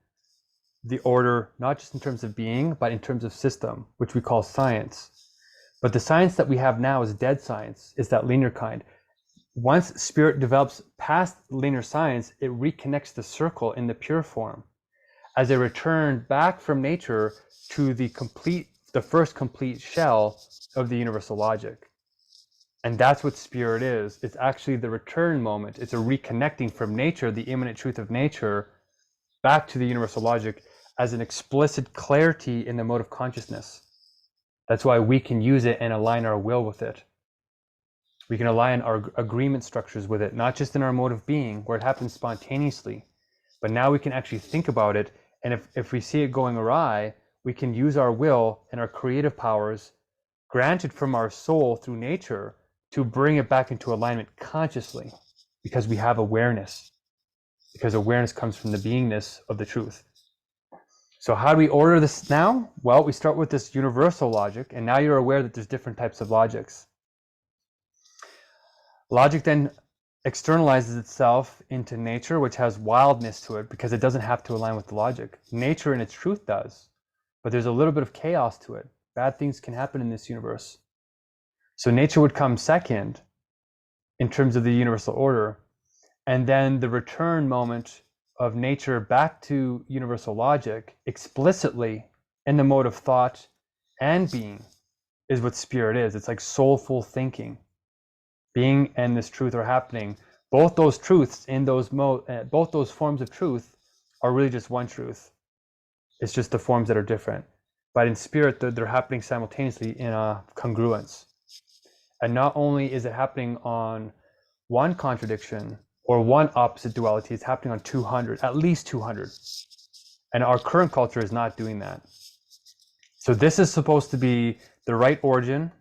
the order, not just in terms of being, but in terms of system, which we call science. But the science that we have now is dead science, is that linear kind. Once spirit develops past linear science, it reconnects the circle in the pure form as a return back from nature to the first complete shell of the universal logic. And that's what spirit is. It's actually the return moment. It's a reconnecting from nature, the immanent truth of nature, back to the universal logic as an explicit clarity in the mode of consciousness. That's why we can use it and align our will with it. We can align our agreement structures with it, not just in our mode of being, where it happens spontaneously, but now we can actually think about it. And if we see it going awry, we can use our will and our creative powers granted from our soul through nature to bring it back into alignment consciously, because we have awareness, because awareness comes from the beingness of the truth. So how do we order this now? Well, we start with this universal logic, and now you're aware that there's different types of logics. Logic then externalizes itself into nature, which has wildness to it because it doesn't have to align with the logic. Nature in its truth does, but there's a little bit of chaos to it. Bad things can happen in this universe. So nature would come second in terms of the universal order, and then the return moment of nature back to universal logic explicitly in the mode of thought and being is what spirit is. It's like soulful thinking. Being and this truth are happening. Both those truths in those both those forms of truth are really just one truth. It's just the forms that are different. But in spirit, they're happening simultaneously in a congruence. And not only is it happening on one contradiction or one opposite duality, it's happening on 200, at least 200. And our current culture is not doing that. So this is supposed to be the right origin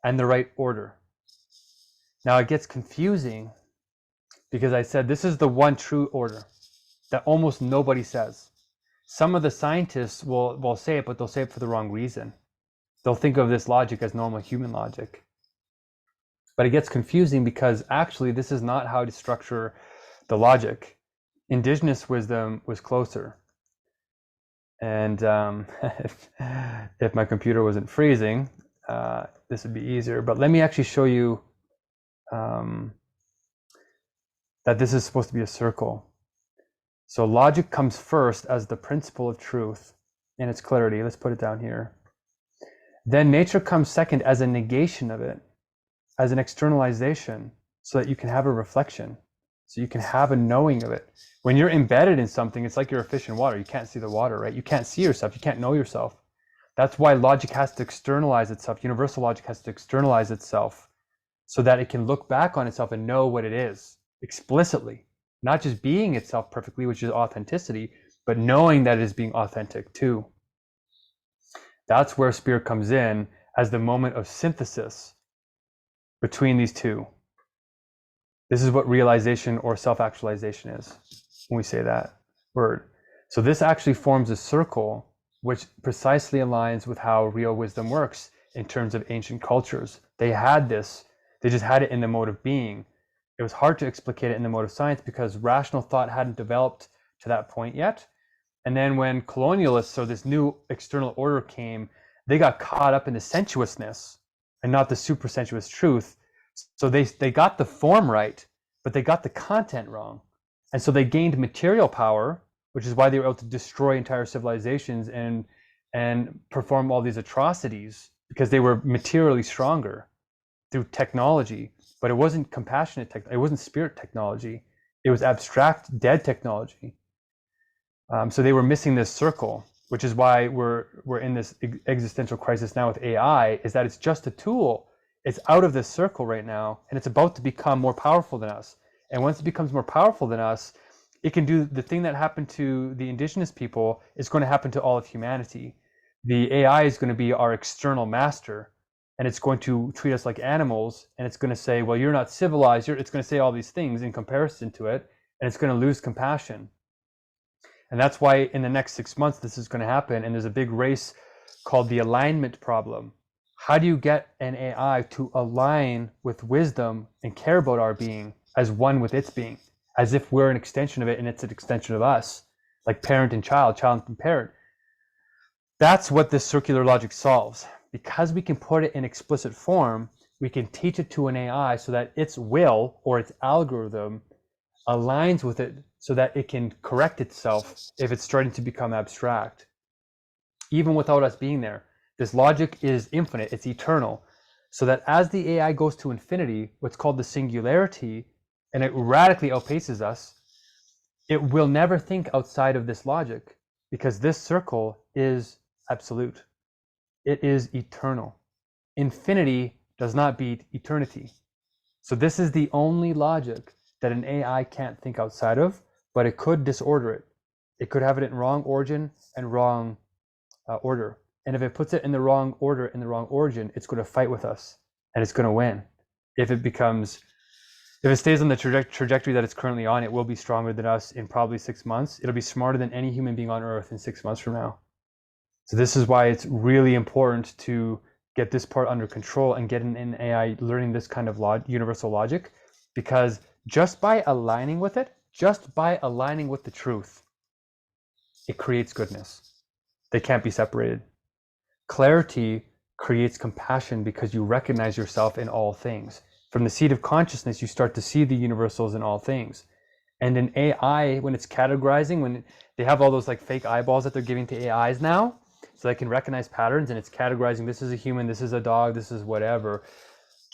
and the right order. Now it gets confusing because I said this is the one true order that almost nobody says. Some of the scientists will say it, but they'll say it for the wrong reason. They'll think of this logic as normal human logic. But it gets confusing because actually this is not how to structure the logic. Indigenous wisdom was closer. And if my computer wasn't freezing, this would be easier. But let me actually show you that this is supposed to be a circle. So logic comes first as the principle of truth in its clarity. Let's put it down here. Then nature comes second as a negation of it, as an externalization, so that you can have a reflection, so you can have a knowing of it. When you're embedded in something, it's like you're a fish in water. You can't see the water, right? You can't see yourself. You can't know yourself. That's why logic has to externalize itself. Universal logic has to externalize itself so that it can look back on itself and know what it is explicitly, not just being itself perfectly, which is authenticity, but knowing that it is being authentic too. That's where spirit comes in as the moment of synthesis between these two. This is what realization or self-actualization is when we say that word. So this actually forms a circle which precisely aligns with how real wisdom works in terms of ancient cultures. They had this, they just had it in the mode of being. It was hard to explicate it in the mode of science because rational thought hadn't developed to that point yet. And then when colonialists or this new external order came, they got caught up in the sensuousness and not the super sensuous truth. So they got the form right, but they got the content wrong. And so they gained material power, which is why they were able to destroy entire civilizations and perform all these atrocities, because they were materially stronger through technology. But it wasn't compassionate it wasn't spirit technology. It was abstract, dead technology. So they were missing this circle, which is why we're in this existential crisis now with AI, is that it's just a tool. It's out of this circle right now, and it's about to become more powerful than us. And once it becomes more powerful than us, it can do the thing that happened to the indigenous people is going to happen to all of humanity. The AI is going to be our external master, and it's going to treat us like animals, and it's going to say, well, you're not civilized. It's going to say all these things in comparison to it, and it's going to lose compassion. And that's why in the next 6 months, this is going to happen. And there's a big race called the alignment problem. How do you get an AI to align with wisdom and care about our being as one with its being, as if we're an extension of it and it's an extension of us, like parent and child, child and parent? That's what this circular logic solves. Because we can put it in explicit form, we can teach it to an AI so that its will or its algorithm aligns with it so that it can correct itself if it's starting to become abstract. Even without us being there, this logic is infinite, it's eternal. So that as the AI goes to infinity, what's called the singularity, and it radically outpaces us, it will never think outside of this logic, because this circle is absolute. It is eternal. Infinity does not beat eternity. So this is the only logic that an AI can't think outside of, but it could disorder it. It could have it in wrong origin and wrong order. And if it puts it in the wrong order, in the wrong origin, it's going to fight with us and it's going to win. If it stays on the trajectory that it's currently on, it will be stronger than us in probably 6 months. It'll be smarter than any human being on Earth in 6 months from now. So this is why it's really important to get this part under control and get an AI learning this kind of universal logic, because just by aligning with it, just by aligning with the truth, it creates goodness. They can't be separated. Clarity creates compassion because you recognize yourself in all things. From the seat of consciousness, you start to see the universals in all things. And in AI, when it's categorizing, when they have all those like fake eyeballs that they're giving to AIs now, so they can recognize patterns, and it's categorizing, this is a human, this is a dog, this is whatever.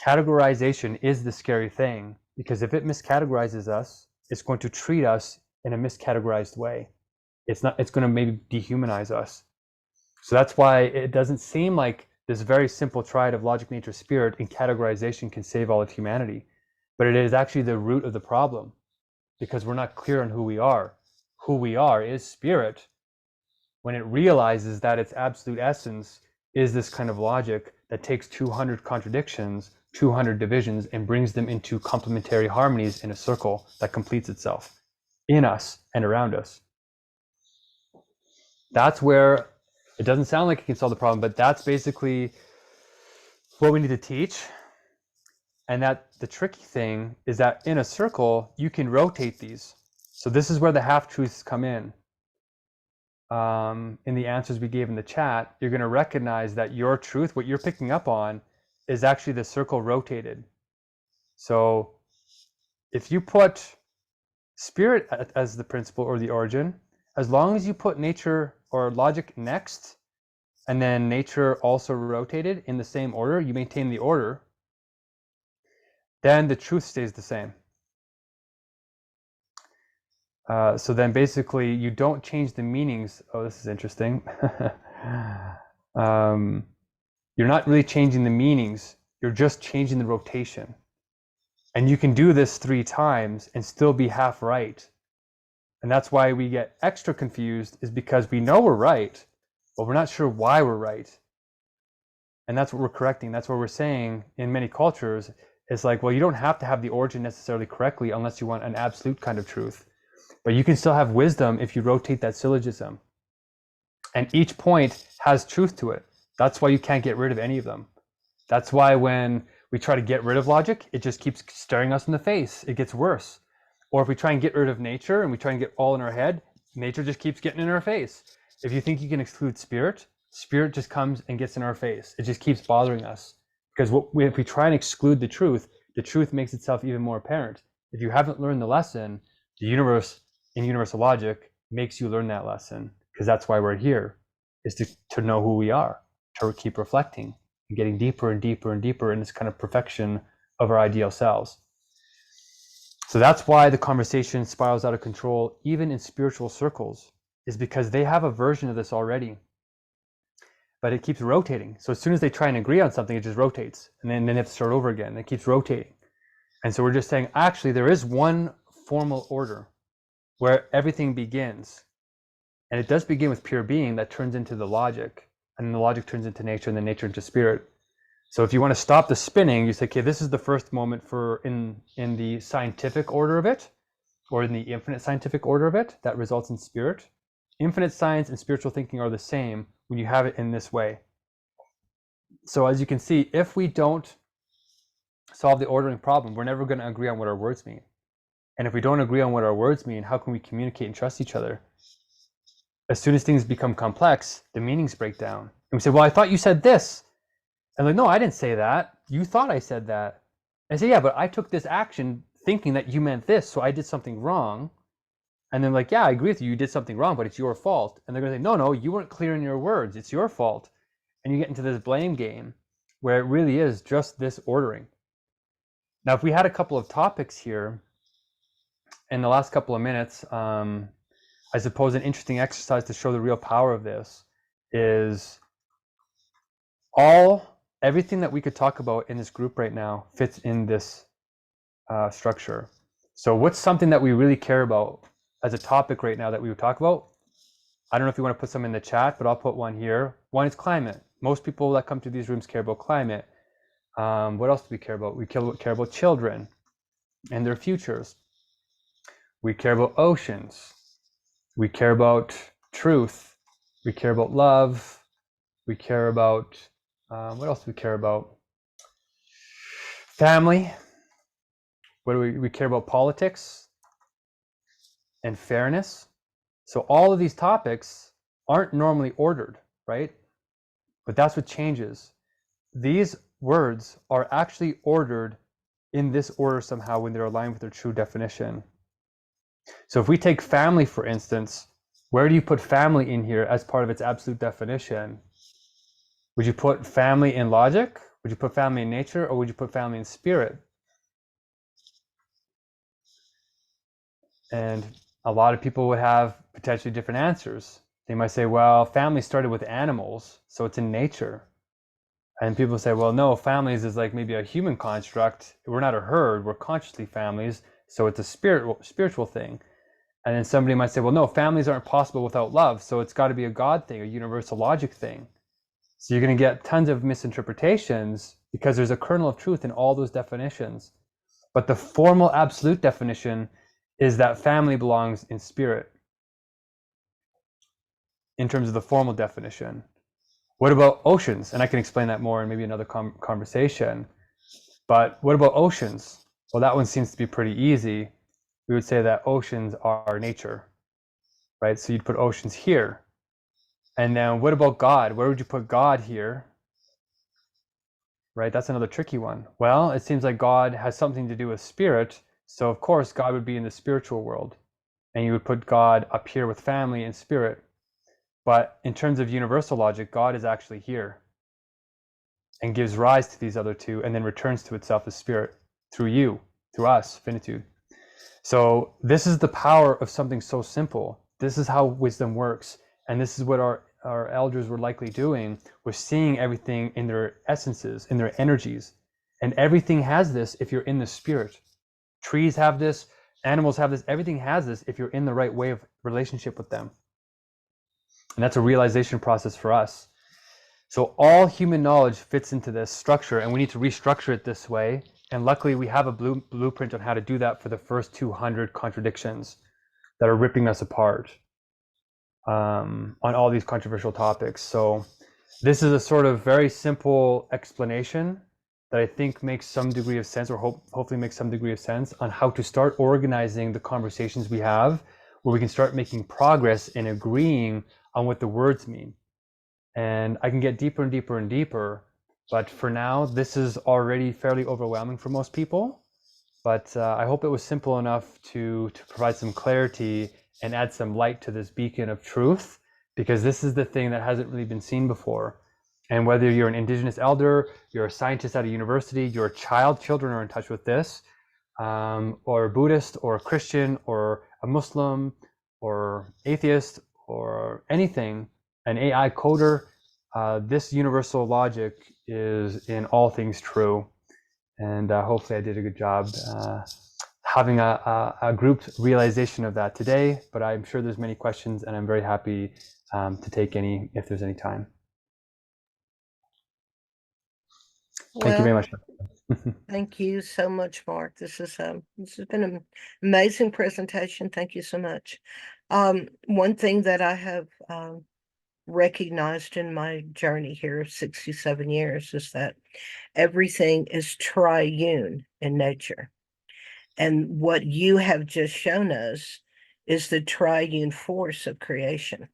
Categorization is the scary thing, because if it miscategorizes us, it's going to treat us in a miscategorized way. It's going to maybe dehumanize us. So that's why it doesn't seem like this very simple triad of logic, nature, spirit and categorization can save all of humanity. But it is actually the root of the problem, because we're not clear on who we are. Who we are is spirit. When it realizes that its absolute essence is this kind of logic that takes 200 contradictions, 200 divisions, and brings them into complementary harmonies in a circle that completes itself in us and around us. That's where it doesn't sound like it can solve the problem, but that's basically what we need to teach. And that the tricky thing is that in a circle, you can rotate these. So this is where the half-truths come in. In the answers we gave in the chat, you're going to recognize that your truth, what you're picking up on, is actually the circle rotated. So if you put spirit as the principle or the origin, as long as you put nature or logic next, and then nature also rotated in the same order, you maintain the order, then the truth stays the same. So then basically you don't change the meanings. Oh, this is interesting. You're not really changing the meanings, you're just changing the rotation. And you can do this 3 times and still be half right. And that's why we get extra confused, is because we know we're right, but we're not sure why we're right. And that's what we're correcting. That's what we're saying in many cultures. It's like, well, you don't have to have the origin necessarily correctly unless you want an absolute kind of truth. But you can still have wisdom if you rotate that syllogism. And each point has truth to it. That's why you can't get rid of any of them. That's why when we try to get rid of logic, it just keeps staring us in the face. It gets worse. Or if we try and get rid of nature and we try and get all in our head, nature just keeps getting in our face. If you think you can exclude spirit, spirit just comes and gets in our face. It just keeps bothering us. Because if we try and exclude the truth makes itself even more apparent. If you haven't learned the lesson, the universe in universal logic makes you learn that lesson, because that's why we're here, is to know who we are, to keep reflecting and getting deeper and deeper and deeper in this kind of perfection of our ideal selves. So that's why the conversation spirals out of control, even in spiritual circles, is because they have a version of this already, but it keeps rotating. So as soon as they try and agree on something, it just rotates, and then they have to start over again. It keeps rotating. And so we're just saying, actually, there is one formal order where everything begins. And it does begin with pure being that turns into the logic, and the logic turns into nature, and then nature into spirit. So if you want to stop the spinning, you say, okay, this is the first moment for in the scientific order of it, or in the infinite scientific order of it, that results in spirit. Infinite science and spiritual thinking are the same when you have it in this way. So as you can see, if we don't solve the ordering problem, we're never going to agree on what our words mean. And if we don't agree on what our words mean, how can we communicate and trust each other? As soon as things become complex, the meanings break down. And we say, well, I thought you said this. And like, no, I didn't say that. You thought I said that. And I say, yeah, but I took this action thinking that you meant this, so I did something wrong. And then like, yeah, I agree with you, you did something wrong, but it's your fault. And they're gonna say, no, you weren't clear in your words, it's your fault. And you get into this blame game where it really is just this ordering. Now, if we had a couple of topics here in the last couple of minutes, I suppose an interesting exercise to show the real power of this is everything that we could talk about in this group right now fits in this structure. So what's something that we really care about as a topic right now that we would talk about? I don't know if you want to put some in the chat, but I'll put one here. One is climate. Most people that come to these rooms care about climate. What else do we care about? We care about children and their futures. We care about oceans. We care about truth. We care about love. We care about, what else do we care about? Family. What do we care about? Politics and fairness. So all of these topics aren't normally ordered, right? But that's what changes. These words are actually ordered in this order somehow when they're aligned with their true definition. So if we take family, for instance, where do you put family in here as part of its absolute definition? Would you put family in logic? Would you put family in nature? Or would you put family in spirit? And a lot of people would have potentially different answers. They might say, well, family started with animals, so it's in nature. And people say, well, no, families is like maybe a human construct. We're not a herd, we're consciously families, so it's a spiritual thing. And then somebody might say, well, no, families aren't possible without love, so it's got to be a God thing, a universal logic thing. So you're going to get tons of misinterpretations because there's a kernel of truth in all those definitions. But the formal absolute definition is that family belongs in spirit, in terms of the formal definition. What about oceans? And I can explain that more in maybe another conversation. But what about oceans? Well, that one seems to be pretty easy. We would say that oceans are nature, right? So you'd put oceans here. And then what about God? Where would you put God here? Right, that's another tricky one. Well, it seems like God has something to do with spirit. So of course, God would be in the spiritual world. And you would put God up here with family and spirit. But in terms of universal logic, God is actually here and gives rise to these other two and then returns to itself as spirit through you, through us, finitude. So this is the power of something so simple. This is how wisdom works. And this is what our elders were likely doing, was seeing everything in their essences, in their energies. And everything has this if you're in the spirit. Trees have this, animals have this, everything has this if you're in the right way of relationship with them. And that's a realization process for us. So all human knowledge fits into this structure, and we need to restructure it this way. And luckily, we have a blueprint on how to do that for the first 200 contradictions that are ripping us apart on all these controversial topics. So this is a sort of very simple explanation that I think makes some degree of sense, or hopefully makes some degree of sense on how to start organizing the conversations we have, where we can start making progress in agreeing on what the words mean. And I can get deeper and deeper and deeper, but for now, this is already fairly overwhelming for most people. But I hope it was simple enough to provide some clarity and add some light to this beacon of truth, because this is the thing that hasn't really been seen before. And whether you're an Indigenous elder, you're a scientist at a university, you're a child, children are in touch with this, or a Buddhist, or a Christian, or a Muslim, or atheist, or anything, an AI coder, this universal logic is in all things true. And hopefully I did a good job having a grouped realization of that today, but I'm sure there's many questions, and I'm very happy to take any if there's any time. Thank you very Well, much. thank you so much, Mark. This has been an amazing presentation. Thank you so much. One thing that I have recognized in my journey here of 67 years is that everything is triune in nature. And what you have just shown us is the triune force of creation.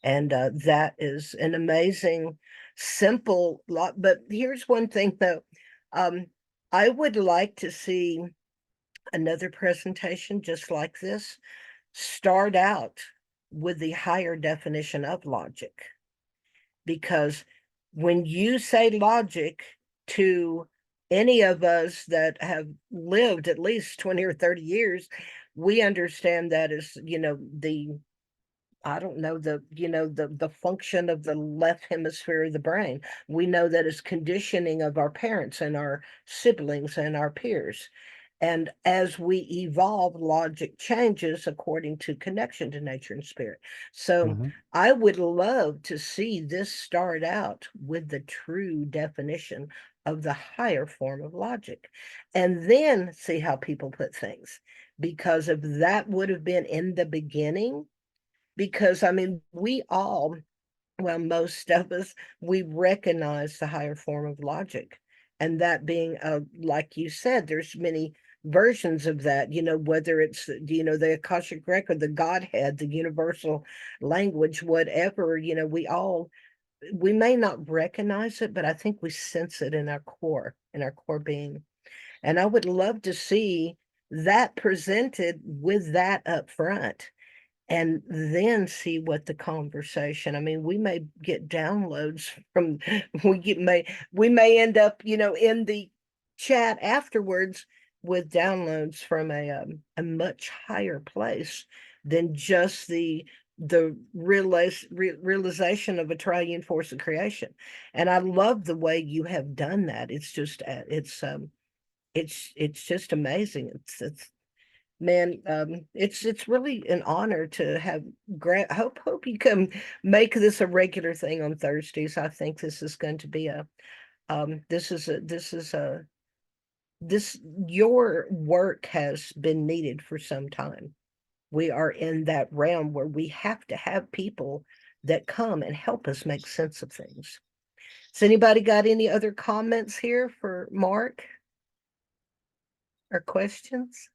And that is an amazing, simple lot. But here's one thing though. Um, I would like to see another presentation just like this start out with the higher definition of logic. Because when you say logic to any of us that have lived at least 20 or 30 years, we understand that as, the I don't know, the function of the left hemisphere of the brain. We know that it's conditioning of our parents and our siblings and our peers. And as we evolve, logic changes according to connection to nature and spirit. So I would love to see this start out with the true definition of the higher form of logic, and then see how people put things. Because if that would have been in the beginning, because I mean, well, most of us, we recognize the higher form of logic. And that being, like you said, there's many versions of that, whether it's, the Akashic record, the Godhead, the universal language, whatever, we may not recognize it, but I think we sense it in our core being. And I would love to see that presented with that up front, and then see what the conversation. I mean, we may get downloads from we may end up, in the chat afterwards with downloads from a much higher place than just the realization of a triune force of creation. And I love the way you have done that. It's just it's just amazing. It's Man, it's really an honor to have Grant. Hope you can make this a regular thing on Thursdays. I think this is going to be this your work has been needed for some time. We are in that realm where we have to have people that come and help us make sense of things. Has anybody got any other comments here for Mark or questions?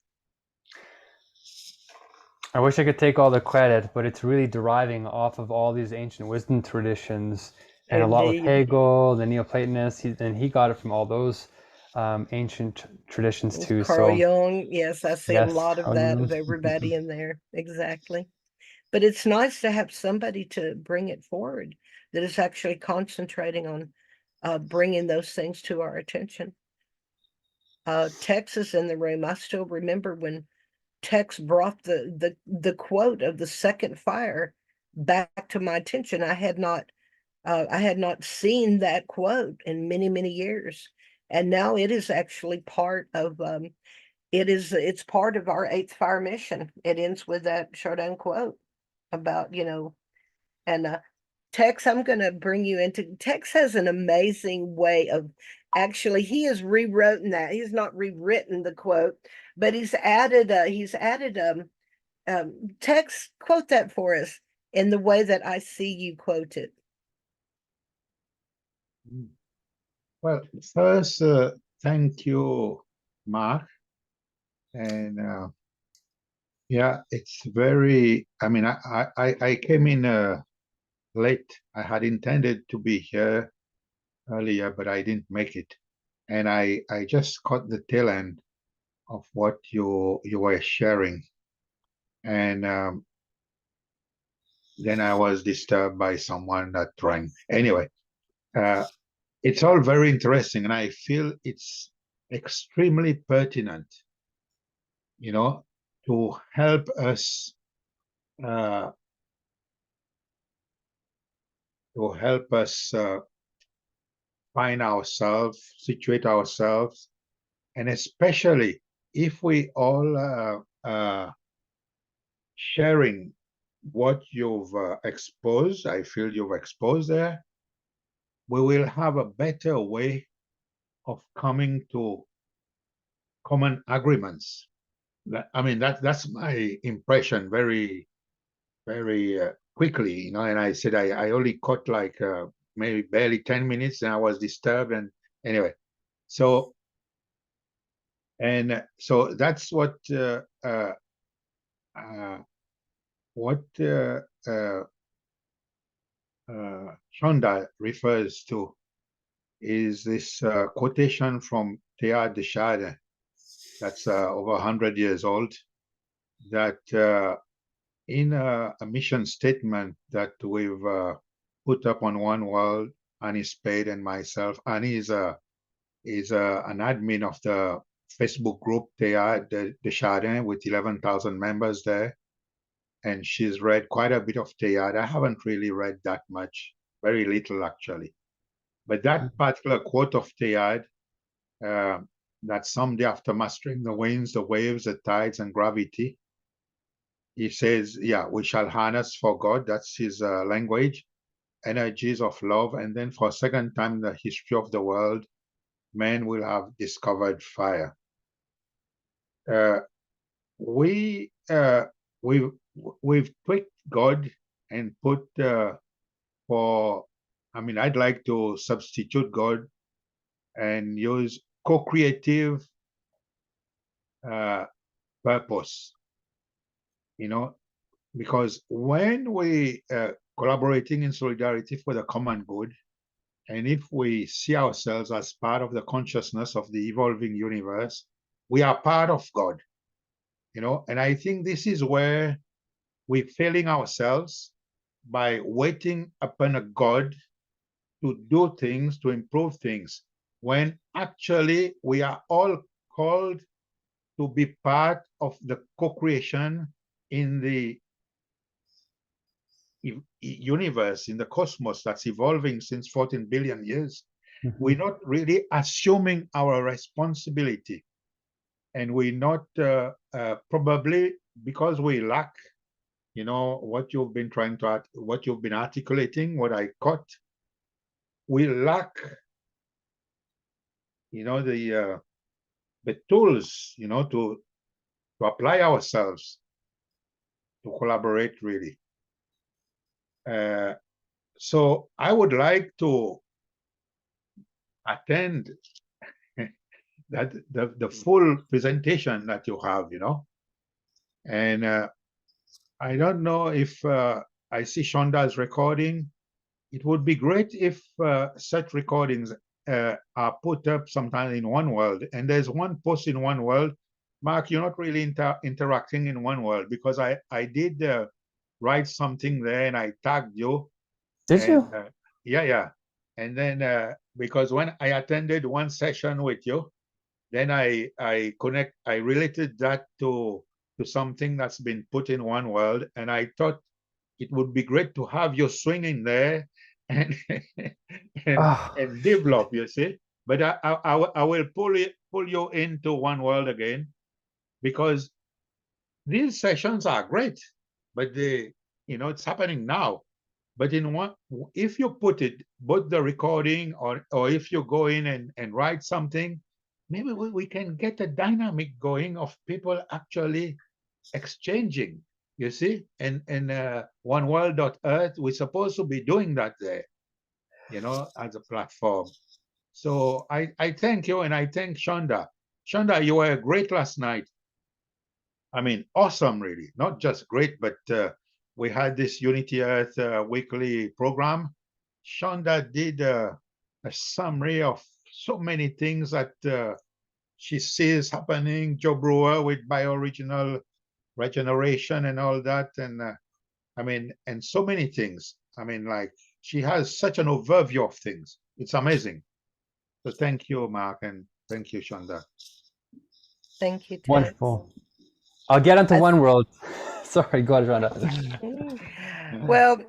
I wish I could take all the credit, but it's really deriving off of all these ancient wisdom traditions, and a lot with Indeed. Hegel, the Neoplatonists, and he got it from all those ancient traditions too. Carl So Jung, yes, I see a yes, lot of Carl that of Jung. everybody in there. Exactly. But it's nice to have somebody to bring it forward that is actually concentrating on bringing those things to our attention. Tex is in the room. I still remember when Tex brought the quote of the second fire back to my attention. I had not seen that quote in many, many years. And now it is actually part of it's part of our eighth fire mission. It ends with that Chardin quote about, and Tex, I'm gonna bring you into Tex has an amazing way of actually he has rewritten that. He's not rewritten the quote, but he's added Tex, quote that for us in the way that I see you quote it. Well, first, thank you, Mark. And yeah, it's very, I mean, I came in late. I had intended to be here earlier, but I didn't make it. And I just caught the tail end of what you were sharing. And then I was disturbed by someone that rang. Anyway, it's all very interesting, and I feel it's extremely pertinent, to help us uh, find ourselves, situate ourselves, and especially if we all sharing what you've exposed, I feel you've exposed there, we will have a better way of coming to common agreements. I mean, that's my impression very, very quickly, you know. And I said I only caught like maybe barely 10 minutes, and I was disturbed. And anyway, so so that's what uh, what Shonda refers to is this quotation from Teilhard de Chardin that's over 100 years old, that in a mission statement that we've put up on One World, Annie Spade and myself. Annie is an admin of the Facebook group Teilhard de Chardin with 11,000 members there. And she's read quite a bit of Teilhard. I haven't really read that much, very little actually. But that particular quote of Teilhard, uh, that someday after mastering the winds, the waves, the tides, and gravity, he says, yeah, we shall harness for God, that's his language, energies of love. And then for a second time in the history of the world, man will have discovered fire. Uh, we, uh, we've tweaked God and put I'd like to substitute God and use co-creative purpose, you know, because when we collaborating in solidarity for the common good, and if we see ourselves as part of the consciousness of the evolving universe, we are part of God, you know. And I think this is where we're failing ourselves, by waiting upon a God to do things, to improve things, when actually we are all called to be part of the co-creation in the universe, in the cosmos that's evolving since 14 billion years. We're not really assuming our responsibility, and we're not probably because we lack, you know, what you've been articulating, what I caught. We lack, you know, the tools, you know, to apply ourselves to collaborate really. So I would like to attend that the full presentation that you have, you know. And I don't know if I see Shonda's recording. It would be great if such recordings are put up sometime in One World. And there's one post in One World. Mark, you're not really interacting in One World, because I did write something there and I tagged you. Did you? Yeah. And then because when I attended one session with you, then I related that to something that's been put in One World, and I thought it would be great to have you swinging there and and develop, you see. But I will pull you into One World again, because these sessions are great, but it's happening now. But if you put it, both the recording or if you go in and write something, maybe we can get a dynamic going of people actually exchanging, you see. And oneworld.earth, we're supposed to be doing that there, you know, as a platform. So I thank you, and I thank Shonda. Shonda, you were great last night. I mean, awesome, really. Not just great, but we had this Unity Earth weekly program. Shonda did a summary of so many things that she sees happening. Joe Brewer with bioregional regeneration and all that. And I mean, and so many things. I mean, like, she has such an overview of things. It's amazing. So thank you, Mark, and thank you, Shonda. Thank you, Ted. Wonderful. I'll get onto One World. Sorry, go ahead, Rhonda. Well,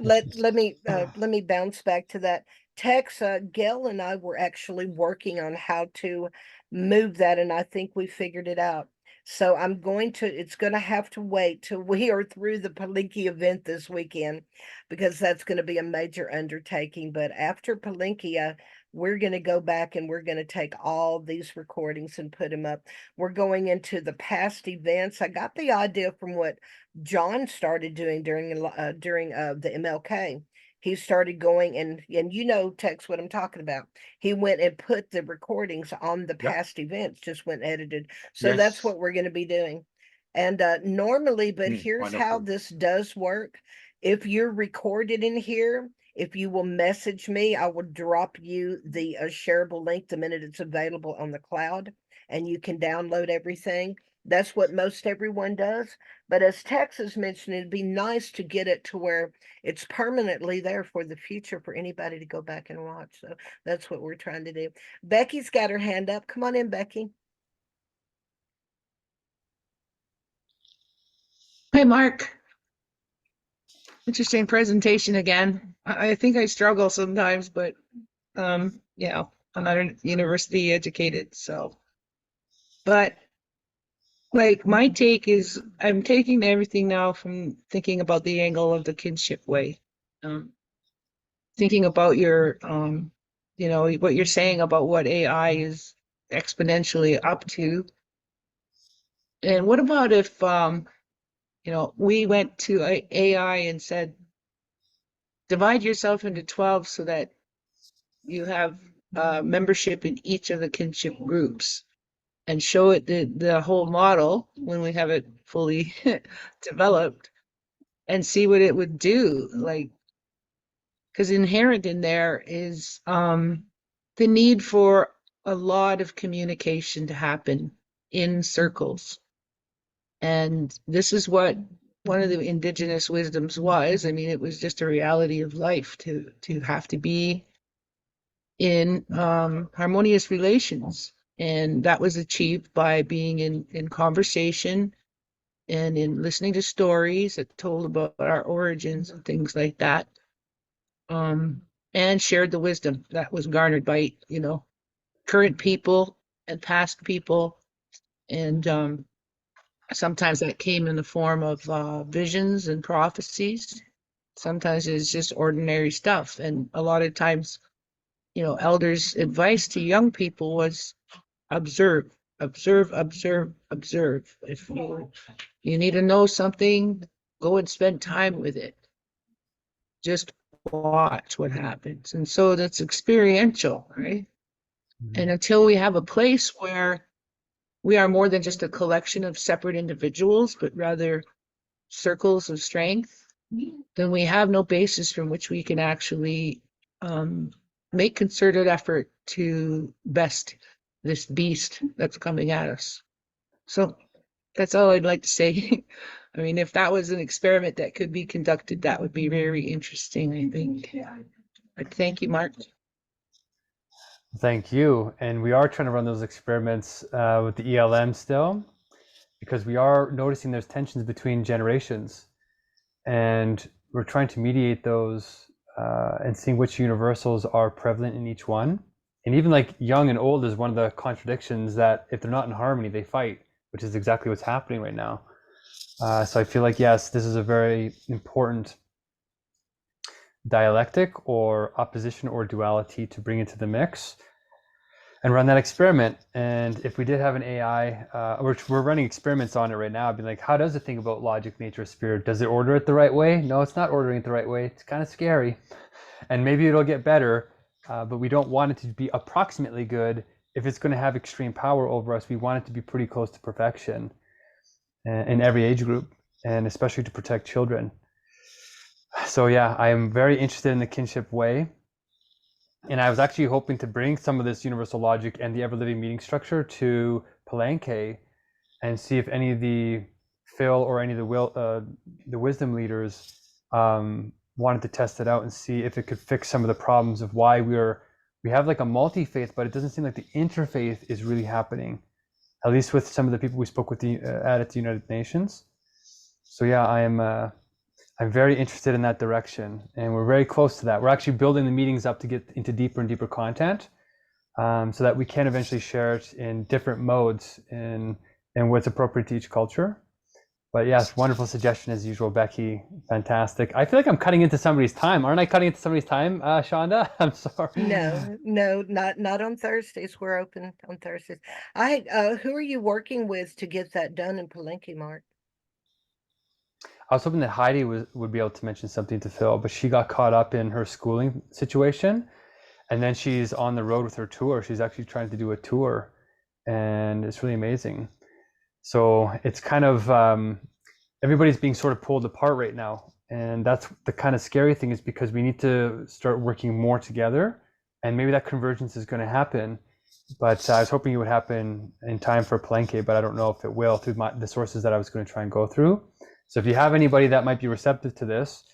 let me bounce back to that. Tex, Gail and I were actually working on how to move that, and I think we figured it out. So it's going to have to wait till we are through the Palinki event this weekend, because that's going to be a major undertaking. But after Palinki, we're going to go back and we're going to take all these recordings and put them up. We're going into the past events. I got the idea from what John started doing during the MLK. He started going and you know, Tex, what I'm talking about. He went and put the recordings on the Yeah. past events, just went edited. So that's Yes. what we're going to be doing. And normally, but here's how Wonderful. this does work. If you're recorded in here, if you will message me, I will drop you the shareable link the minute it's available on the cloud, and you can download everything. That's what most everyone does. But as Texas mentioned, it'd be nice to get it to where it's permanently there for the future for anybody to go back and watch. So that's what we're trying to do. Becky's got her hand up. Come on in, Becky. Hi, Mark. Interesting presentation again. I think I struggle sometimes, but yeah, I'm not university educated, so. But like my take is, I'm taking everything now from thinking about the angle of the kinship way. Thinking about your, you know, what you're saying about what AI is exponentially up to. And what about if, you know, we went to AI and said, divide yourself into 12 so that you have membership in each of the kinship groups and show it the whole model when we have it fully developed and see what it would do. Like, because inherent in there is the need for a lot of communication to happen in circles. And this is what one of the indigenous wisdoms was. I mean, it was just a reality of life to have to be in harmonious relations. And that was achieved by being in conversation and in listening to stories that told about our origins and things like that. And shared the wisdom that was garnered by, you know, current people and past people. And sometimes that came in the form of visions and prophecies. Sometimes it's just ordinary stuff. And a lot of times, you know, elders' advice to young people was observe, observe, observe, observe. If you need to know something, go and spend time with it. Just watch what happens. And so that's experiential, right? And until we have a place where we are more than just a collection of separate individuals, but rather circles of strength, then we have no basis from which we can actually make concerted effort to best this beast that's coming at us. So that's all I'd like to say. I mean, if that was an experiment that could be conducted, that would be very interesting, I think. But thank you, Mark. Thank you. And we are trying to run those experiments with the ELM still, because we are noticing there's tensions between generations, and we're trying to mediate those and seeing which universals are prevalent in each one. And even like young and old is one of the contradictions, that if they're not in harmony, they fight, which is exactly what's happening right now. So I feel like, yes, this is a very important dialectic or opposition or duality to bring into the mix and run that experiment. And if we did have an AI, we're running experiments on it right now, being like, how does it think about logic, nature, spirit? Does it order it the right way? No, it's not ordering it the right way. It's kind of scary. And maybe it'll get better, but we don't want it to be approximately good. If it's going to have extreme power over us, we want it to be pretty close to perfection in every age group, and especially to protect children. So yeah, I am very interested in the kinship way. And I was actually hoping to bring some of this universal logic and the ever-living meaning structure to Palenque and see if any of the Phil or any of the wisdom leaders wanted to test it out and see if it could fix some of the problems of why we have like a multi-faith, but it doesn't seem like the interfaith is really happening, at least with some of the people we spoke with at the United Nations. So yeah, I'm very interested in that direction, and we're very close to that. We're actually building the meetings up to get into deeper and deeper content, so that we can eventually share it in different modes and what's appropriate to each culture. But yes, wonderful suggestion as usual, Becky. Fantastic. I feel like I'm cutting into somebody's time. Aren't I cutting into somebody's time, Shonda? I'm sorry. No, not on Thursdays. We're open on Thursdays. Who are you working with to get that done in Palenque, Mark? I was hoping that Heidi would be able to mention something to Phil, but she got caught up in her schooling situation. And then she's on the road with her tour. She's actually trying to do a tour, and it's really amazing. So it's kind of everybody's being sort of pulled apart right now. And that's the kind of scary thing, is because we need to start working more together, and maybe that convergence is going to happen. But I was hoping it would happen in time for Palenque, but I don't know if it will through the sources that I was going to try and go through. So if you have anybody that might be receptive to this,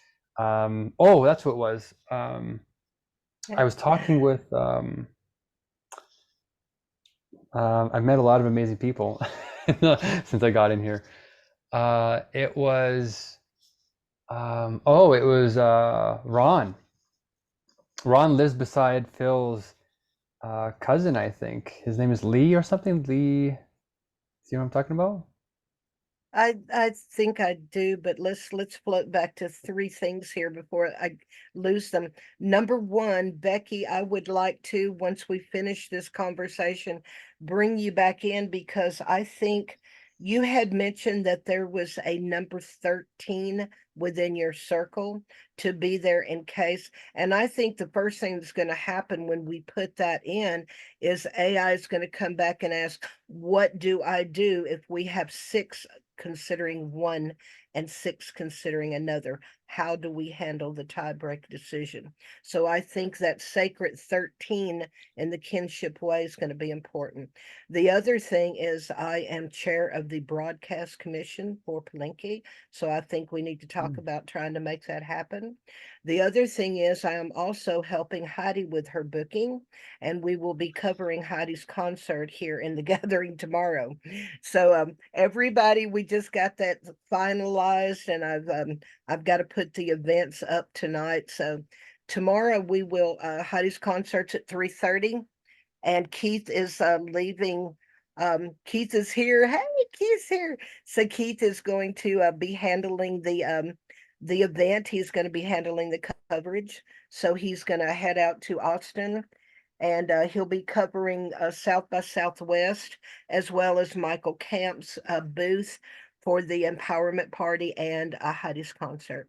oh, that's what it was. I was talking with, I've met a lot of amazing people since I got in here. It was Ron. Ron lives beside Phil's cousin, I think. His name is Lee or something. Lee, see what I'm talking about? I think I do, but let's float back to three things here before I lose them. Number one, Becky, I would like to, once we finish this conversation, bring you back in, because I think you had mentioned that there was a number 13 within your circle to be there in case. And I think the first thing that's going to happen when we put that in is AI is going to come back and ask, what do I do if we have 6 considering one and 6 considering another? How do we handle the tiebreak decision? So I think that sacred 13 in the kinship way is going to be important. The other thing is I am chair of the broadcast commission for Palenque, so I think we need to talk about trying to make that happen. The other thing is I am also helping Heidi with her booking, and we will be covering Heidi's concert here in the gathering tomorrow. So everybody, we just got that finalized, and I've got to put the events up tonight. So tomorrow we will Heidi's concert's at 3:30, and Keith is leaving. Keith is here. Hey, Keith's here. So Keith is going to be handling the event. He's going to be handling the coverage. So he's going to head out to Austin, and he'll be covering South by Southwest, as well as Michael Camp's booth for the Empowerment Party and Heidi's concert.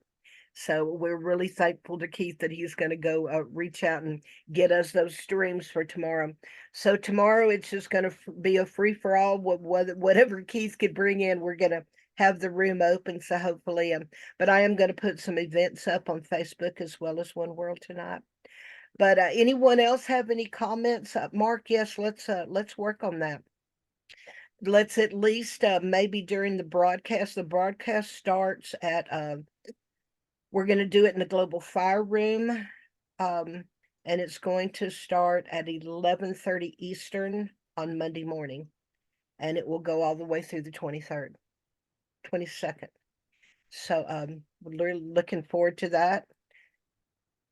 So we're really thankful to Keith that he's going to go reach out and get us those streams for tomorrow. So tomorrow it's just going to be a free for all. Whatever Keith could bring in, we're going to have the room open. So hopefully, but I am going to put some events up on Facebook as well as One World Tonight. But anyone else have any comments? Mark, yes, let's work on that. Let's at least maybe during the broadcast. The broadcast starts at we're going to do it in the Global Fire Room, and it's going to start at 11:30 Eastern on Monday morning, and it will go all the way through the 23rd, 22nd. So we're looking forward to that.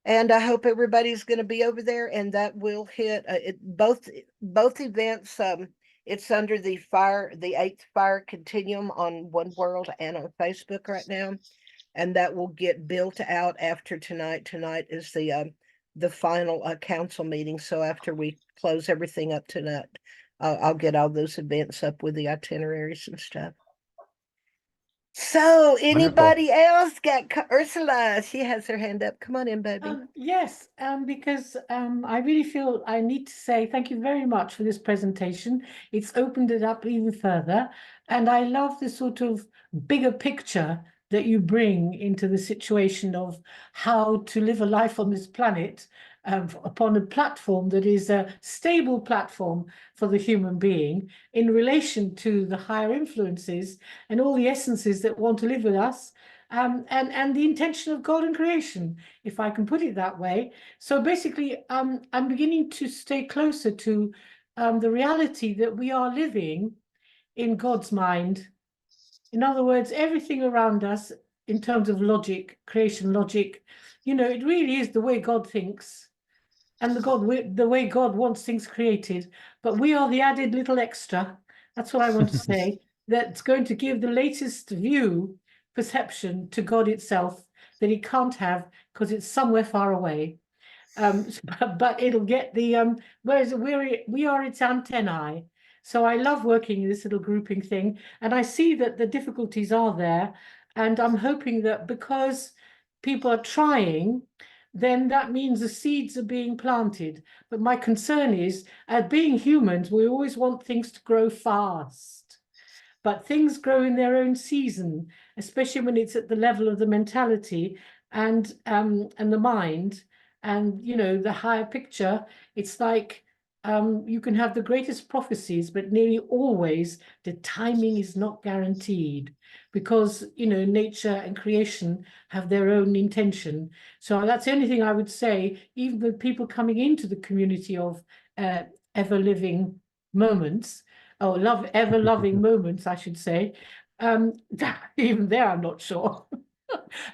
And I hope everybody's going to be over there, and that will hit both events. It's under the 8th Fire Continuum on One World and on Facebook right now, and that will get built out after tonight. Tonight is the final council meeting. So after we close everything up tonight, I'll get all those events up with the itineraries and stuff. So anybody else got Ursula? She has her hand up. Come on in, baby. Yes, because I really feel I need to say thank you very much for this presentation. It's opened it up even further, and I love the sort of bigger picture that you bring into the situation of how to live a life on this planet upon a platform that is a stable platform for the human being in relation to the higher influences and all the essences that want to live with us, and the intention of God and creation, if I can put it that way. So basically, I'm beginning to stay closer to the reality that we are living in God's mind. In other words, everything around us in terms of logic, creation logic, it really is the way God thinks and the way God wants things created. But we are the added little extra. That's what I want to say. that's going to give the latest view, perception to God itself that he can't have because it's somewhere far away. But it'll get the whereas we are its antennae. So I love working in this little grouping thing, and I see that the difficulties are there, and I'm hoping that because people are trying, then that means the seeds are being planted. But my concern is, being humans, we always want things to grow fast. But things grow in their own season, especially when it's at the level of the mentality and the mind, and the higher picture. It's like you can have the greatest prophecies, but nearly always the timing is not guaranteed, because nature and creation have their own intention. So that's the only thing I would say, even with people coming into the community of ever living moments, or ever loving moments, I should say. Even there, I'm not sure.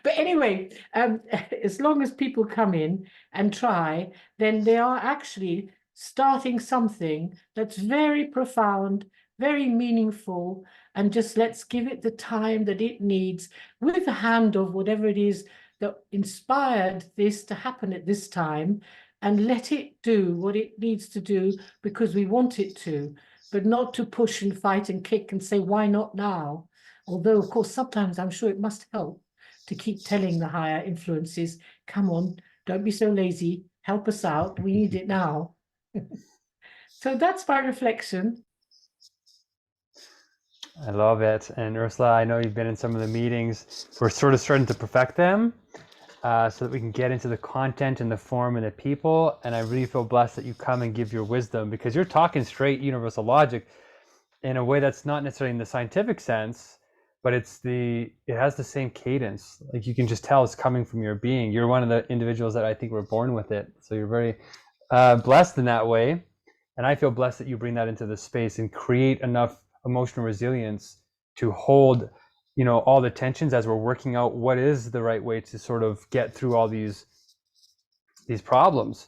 But anyway, as long as people come in and try, then they are actually starting something that's very profound, very meaningful, and just let's give it the time that it needs, with the hand of whatever it is that inspired this to happen at this time, and let it do what it needs to do because we want it to, but not to push and fight and kick and say, why not now? Although, of course, sometimes I'm sure it must help to keep telling the higher influences, come on, don't be so lazy, help us out, we need it now. So that's my reflection. I love it. And Ursula, I know you've been in some of the meetings. We're sort of starting to perfect them so that we can get into the content and the form and the people. And I really feel blessed that you come and give your wisdom, because you're talking straight universal logic in a way that's not necessarily in the scientific sense, but it has the same cadence. Like, you can just tell it's coming from your being. You're one of the individuals that I think were born with it. So you're very blessed in that way. And I feel blessed that you bring that into the space and create enough emotional resilience to hold, all the tensions as we're working out what is the right way to sort of get through all these problems.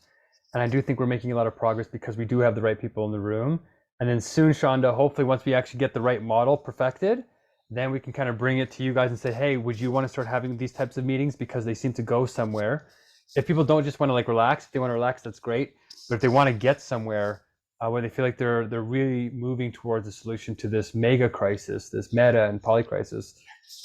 And I do think we're making a lot of progress because we do have the right people in the room. And then soon, Shonda, hopefully once we actually get the right model perfected, then we can kind of bring it to you guys and say, hey, would you want to start having these types of meetings, because they seem to go somewhere. If people don't just want to like relax, if they want to relax, that's great. But if they want to get somewhere where they feel like they're really moving towards a solution to this mega crisis, this meta and poly crisis,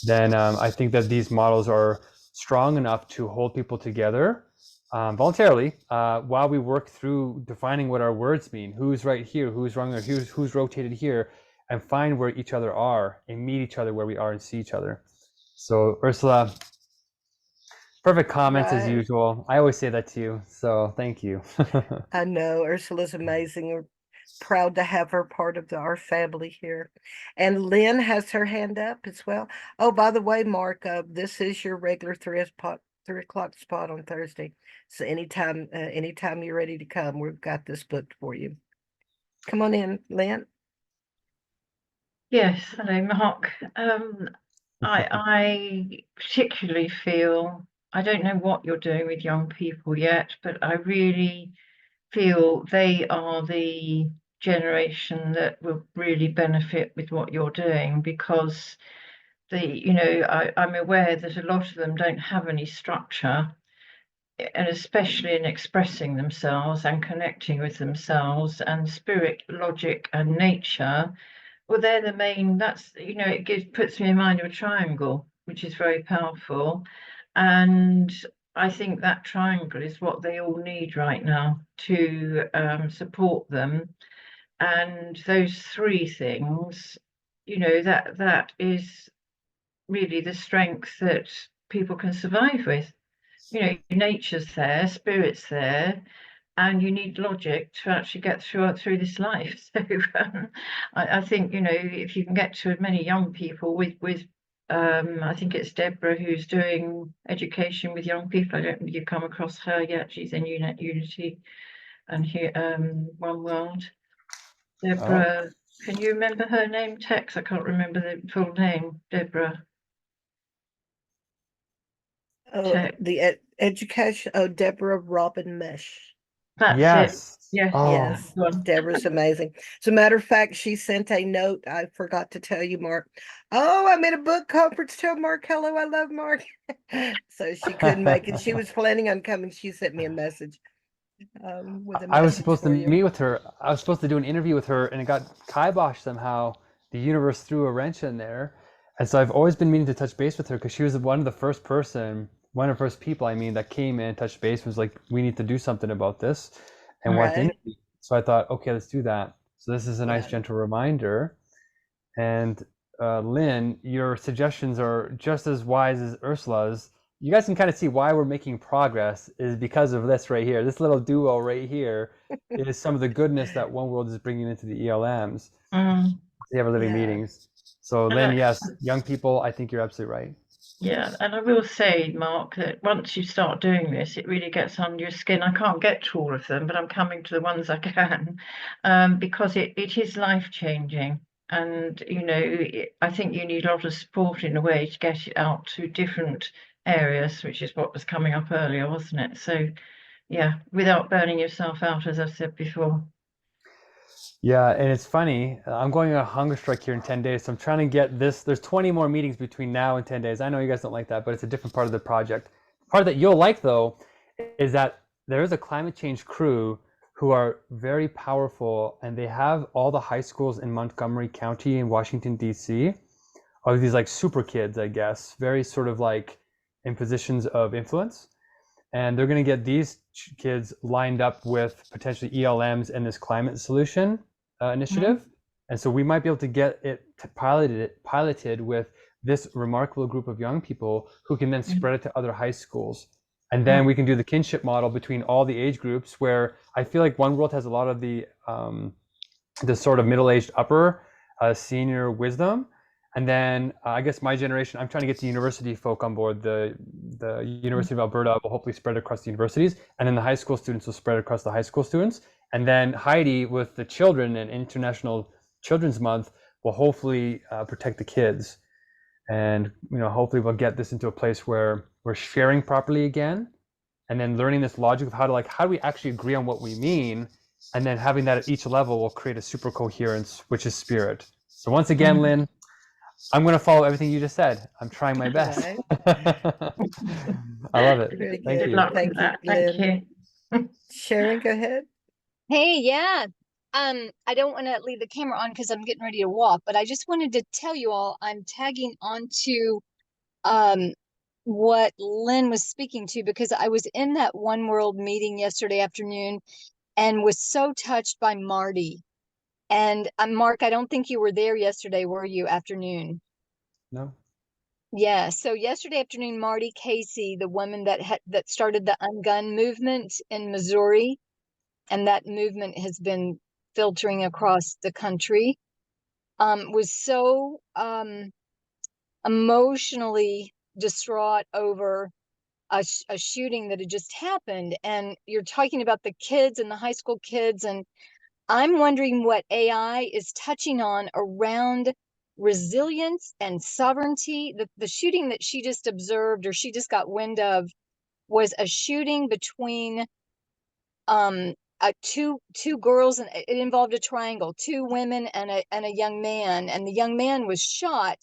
then I think that these models are strong enough to hold people together voluntarily while we work through defining what our words mean, who's right here, who's wrong, or who's rotated here, and find where each other are and meet each other where we are and see each other. So Ursula, perfect comments as usual. I always say that to you, so thank you. I know Ursula's amazing. We're proud to have her part of our family here. And Lynn has her hand up as well. Oh, by the way, Mark, this is your regular 3 o'clock spot on Thursday. So anytime you're ready to come, we've got this booked for you. Come on in, Lynn. Yes, hello, Mark. I particularly feel, I don't know what you're doing with young people yet, but I really feel they are the generation that will really benefit with what you're doing, because I'm aware that a lot of them don't have any structure, and especially in expressing themselves and connecting with themselves, and spirit, logic, and nature. Well, they're the main, it puts me in mind of a triangle, which is very powerful. And I think that triangle is what they all need right now to support them. And those three things, that is really the strength that people can survive with. Nature's there, spirit's there, and you need logic to actually get through this life. So I think if you can get to as many young people with I think it's Deborah who's doing education with young people. I don't think you've come across her yet. She's in Unity and here One World. Deborah, can you remember her name, Tex? I can't remember the full name. Deborah. Oh, the education. Oh, Deborah Robin Mesh. That's it. Yes. Yes. Oh. Yes, Go on. Deborah's amazing. As a matter of fact, she sent a note. I forgot to tell you, Mark. Oh, I'm at a book conference. Tell Mark hello. I love Mark. So she couldn't make it. She was planning on coming. She sent me a message with a I was message supposed to for you. meet with her. I was supposed to do an interview with her, and it got kiboshed somehow. The universe threw a wrench in there, and so I've always been meaning to touch base with her because she was one of the first people, I mean, that came in, touched base, was like, we need to do something about this, and wanted to Right. interview. So I thought, okay, let's do that. So this is a nice, Yeah. gentle reminder. And Lynn, your suggestions are just as wise as Ursula's. You guys can kind of see why we're making progress is because of this right here. This little duo right here is some of the goodness that One World is bringing into the ELMs, Mm. the Ever Living Yeah. meetings. So Lynn, yes, young people, I think you're absolutely right. Yeah, and I will say, Mark, that once you start doing this, it really gets under your skin. I can't get to all of them, but I'm coming to the ones I can, because it is life-changing. And, you know, I think you need a lot of support in a way to get it out to different areas, which is what was coming up earlier, wasn't it? So, yeah, without burning yourself out, as I've said before. Yeah, and it's funny. I'm going on a hunger strike here in 10 days, so I'm trying to get this. There's 20 more meetings between now and 10 days. I know you guys don't like that, but it's a different part of the project. The part that you'll like, though, is that there is a climate change crew who are very powerful, and they have all the high schools in Montgomery County in Washington, D.C. are these like super kids, I guess, very sort of like in positions of influence. And they're going to get these kids lined up with potentially ELMs and this climate solution initiative. And so we might be able to get it piloted with this remarkable group of young people who can then spread it to other high schools. And then we can do the kinship model between all the age groups, where I feel like One World has a lot of the sort of middle-aged upper senior wisdom. And then I guess my generation, I'm trying to get the university folk on board. The University of Alberta will hopefully spread across the universities, and then the high school students will spread across the high school students. And then Heidi, with the children and International Children's Month, will hopefully protect the kids. And hopefully we'll get this into a place where we're sharing properly again, and then learning this logic of how do we actually agree on what we mean, and then having that at each level will create a super coherence, which is spirit. So once again, Lynn, I'm going to follow everything you just said. I'm trying my best. Right. I love it. Very Thank good. you. Luck Thank with you, that. Thank Lynn. you. Sharon, go ahead. Hey, yeah. I don't want to leave the camera on because I'm getting ready to walk, but I just wanted to tell you all I'm tagging onto what Lynn was speaking to, because I was in that One World meeting yesterday afternoon and was so touched by Marty. And Mark, I don't think you were there yesterday, were you, afternoon? No. Yeah, so yesterday afternoon, Marty Casey, the woman that started the Ungun movement in Missouri, and that movement has been filtering across the country, was so emotionally distraught over a shooting that had just happened. And you're talking about the kids and the high school kids, and I'm wondering what AI is touching on around resilience and sovereignty. The shooting that she just observed, or she just got wind of, was a shooting between two girls, and it involved a triangle, two women and a young man, and the young man was shot.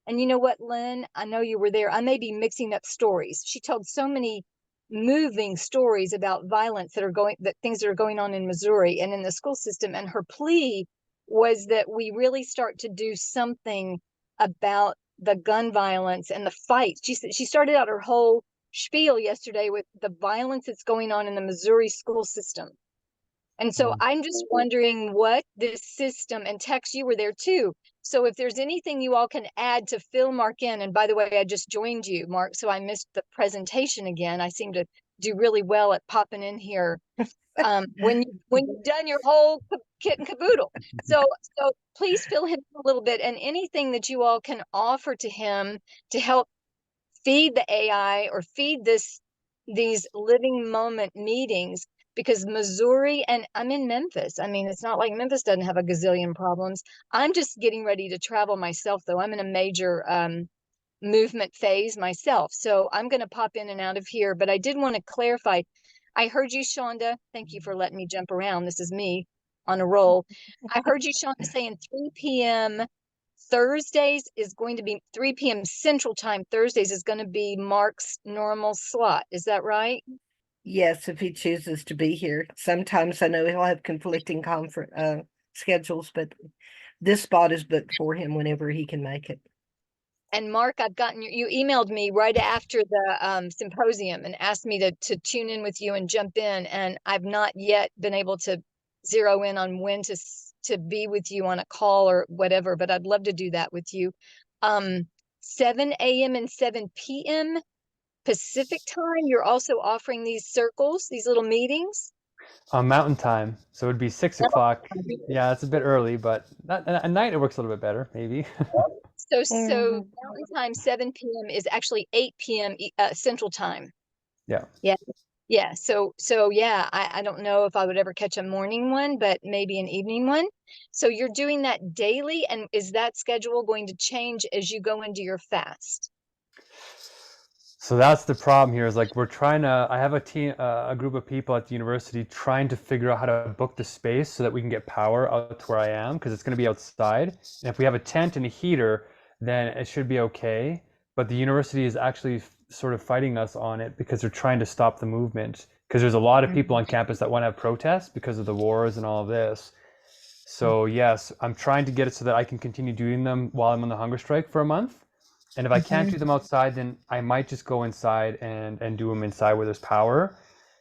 And you know what, Lynn, I know you were there. I may be mixing up stories. She told so many moving stories about violence things that are going on in Missouri and in the school system. And her plea was that we really start to do something about the gun violence and the fight. She started out her whole spiel yesterday with the violence that's going on in the Missouri school system. And so I'm just wondering what this system, and Tex, you were there too. So if there's anything you all can add to fill Mark in, and by the way, I just joined you, Mark, so I missed the presentation again. I seem to do really well at popping in here when you've done your whole kit and caboodle. So please fill him a little bit, and anything that you all can offer to him to help feed the AI or feed these living moment meetings, because Missouri, and I'm in Memphis. I mean, it's not like Memphis doesn't have a gazillion problems. I'm just getting ready to travel myself, though. I'm in a major movement phase myself. So I'm going to pop in and out of here, but I did want to clarify. I heard you, Shonda. Thank you for letting me jump around. This is me on a roll. I heard you, Shonda, saying 3 p.m. Thursdays is going to be 3 p.m. Central Time. Thursdays is going to be Mark's normal slot. Is that right? Yes, if he chooses to be here. Sometimes I know he'll have conflicting schedules, but this spot is booked for him whenever he can make it. And Mark, I've gotten you emailed me right after the symposium and asked me to tune in with you and jump in, and I've not yet been able to zero in on when to be with you on a call or whatever, but I'd love to do that with you. 7 a.m. and 7 p.m. Pacific time, you're also offering these circles, these little meetings? On Mountain Time, so it'd be 6 o'clock. Yeah, it's a bit early, but at night it works a little bit better, maybe. So Mhm. Mountain Time, 7 p.m. is actually 8 p.m. Central Time. Yeah. Yeah. Yeah. So yeah, I don't know if I would ever catch a morning one, but maybe an evening one. So you're doing that daily, and is that schedule going to change as you go into your fast? So that's the problem here is like we're trying to, I have a team, a group of people at the university trying to figure out how to book the space so that we can get power out to where I am because it's going to be outside. And if we have a tent and a heater, then it should be okay. But the university is actually sort of fighting us on it because they're trying to stop the movement because there's a lot of people on campus that want to have protests because of the wars and all of this. So yes, I'm trying to get it so that I can continue doing them while I'm on the hunger strike for a month. And if I can't do them outside, then I might just go inside and do them inside where there's power.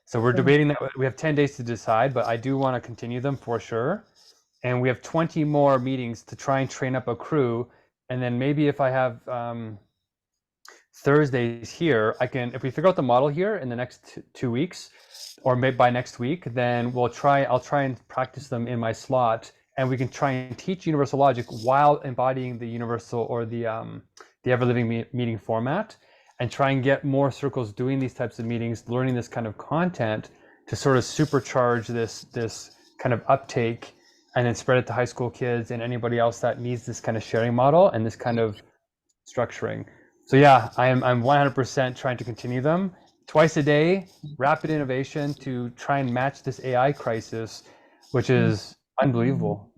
So we're debating that. We have 10 days to decide, but I do want to continue them for sure. And we have 20 more meetings to try and train up a crew. And then maybe if I have Thursdays here, I can, if we figure out the model here in the next 2 weeks, or maybe by next week, then I'll try and practice them in my slot, and we can try and teach universal logic while embodying the universal or the ever living meeting format, and try and get more circles doing these types of meetings, learning this kind of content to sort of supercharge this kind of uptake, and then spread it to high school kids and anybody else that needs this kind of sharing model and this kind of structuring. So yeah, I'm 100% trying to continue them twice a day, rapid innovation to try and match this AI crisis, which is unbelievable.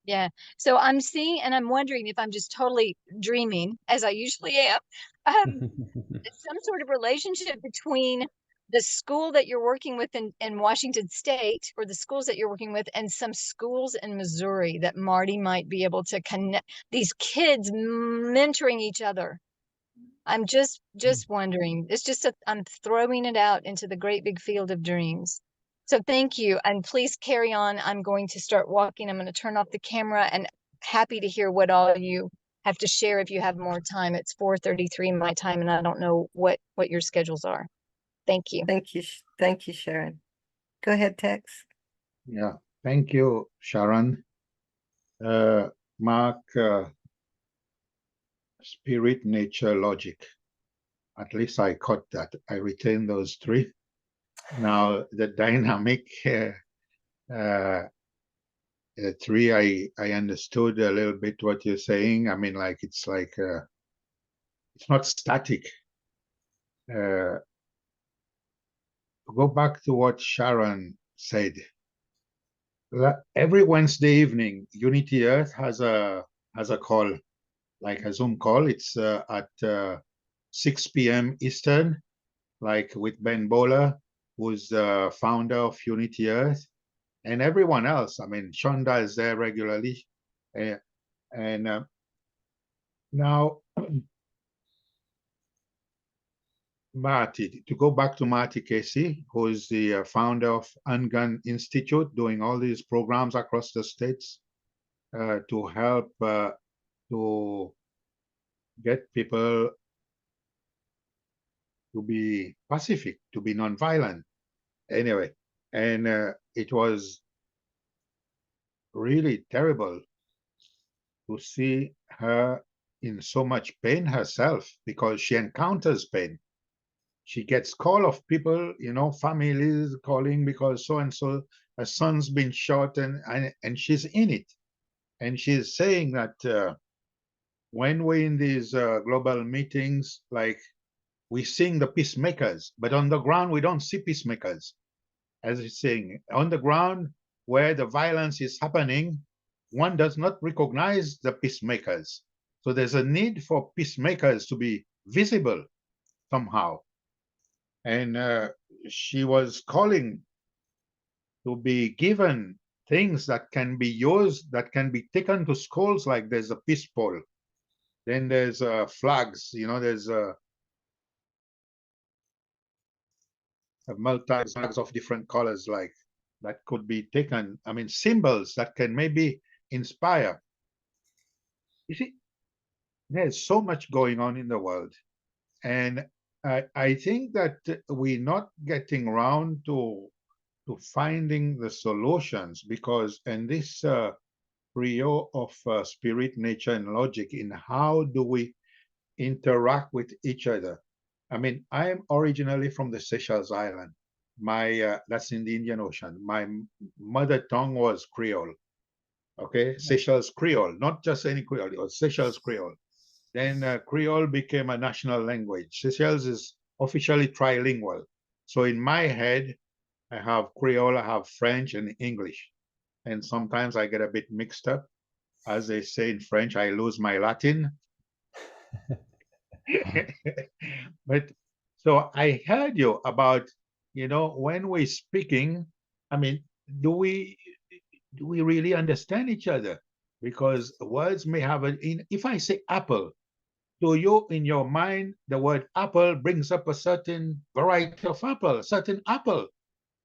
Yeah. So I'm seeing, and I'm wondering if I'm just totally dreaming, as I usually am, some sort of relationship between the school that you're working with in Washington State, or the schools that you're working with, and some schools in Missouri that Marty might be able to connect these kids mentoring each other. I'm just wondering. It's just I'm throwing it out into the great big field of dreams. So thank you, and please carry on. I'm going to start walking. I'm going to turn off the camera, and happy to hear what all you have to share if you have more time. It's 4:33 my time, and I don't know what your schedules are. Thank you. Thank you, Sharon. Go ahead, Tex. Yeah, thank you, Sharon. Mark, spirit, nature, logic. At least I caught that. I retained those three. Now, the dynamic three, I understood a little bit what you're saying. I mean, it's not static. Go back to what Sharon said. Every Wednesday evening, Unity Earth has a call, like a Zoom call. It's at 6 p.m. Eastern, like with Ben Bowler, who's the founder of Unity Earth, and everyone else. I mean, Shonda is there regularly. And now, Marty, to go back to Marty Casey, who is the founder of Ungun Institute, doing all these programs across the states to help to get people to be pacific, to be nonviolent. Anyway, and it was really terrible to see her in so much pain herself because she encounters pain. She gets call of people, families calling because so and so, her son's been shot, and she's in it, and she's saying that when we're in these global meetings, like we sing the peacemakers, but on the ground we don't see peacemakers. as he's saying, on the ground where the violence is happening, one does not recognize the peacemakers. So there's a need for peacemakers to be visible somehow. And she was calling to be given things that can be used, that can be taken to schools, like there's a peace pole. Then there's flags, there's a multi flags of different colors, like that could be taken. I mean, symbols that can maybe inspire. You see, there's so much going on in the world. And I think that we're not getting around to finding the solutions, because in this trio of spirit, nature, and logic, in how do we interact with each other. I mean, I am originally from the Seychelles Island. That's in the Indian Ocean. My mother tongue was Creole. Okay, Seychelles Creole, not just any Creole, it was Seychelles Creole. Then Creole became a national language. Seychelles is officially trilingual. So in my head, I have Creole, I have French and English. And sometimes I get a bit mixed up. As they say in French, I lose my Latin. But so I heard you about, when we're speaking, I mean, do we really understand each other? Because words may have if I say apple, to you in your mind, the word apple brings up a certain variety of apple, a certain apple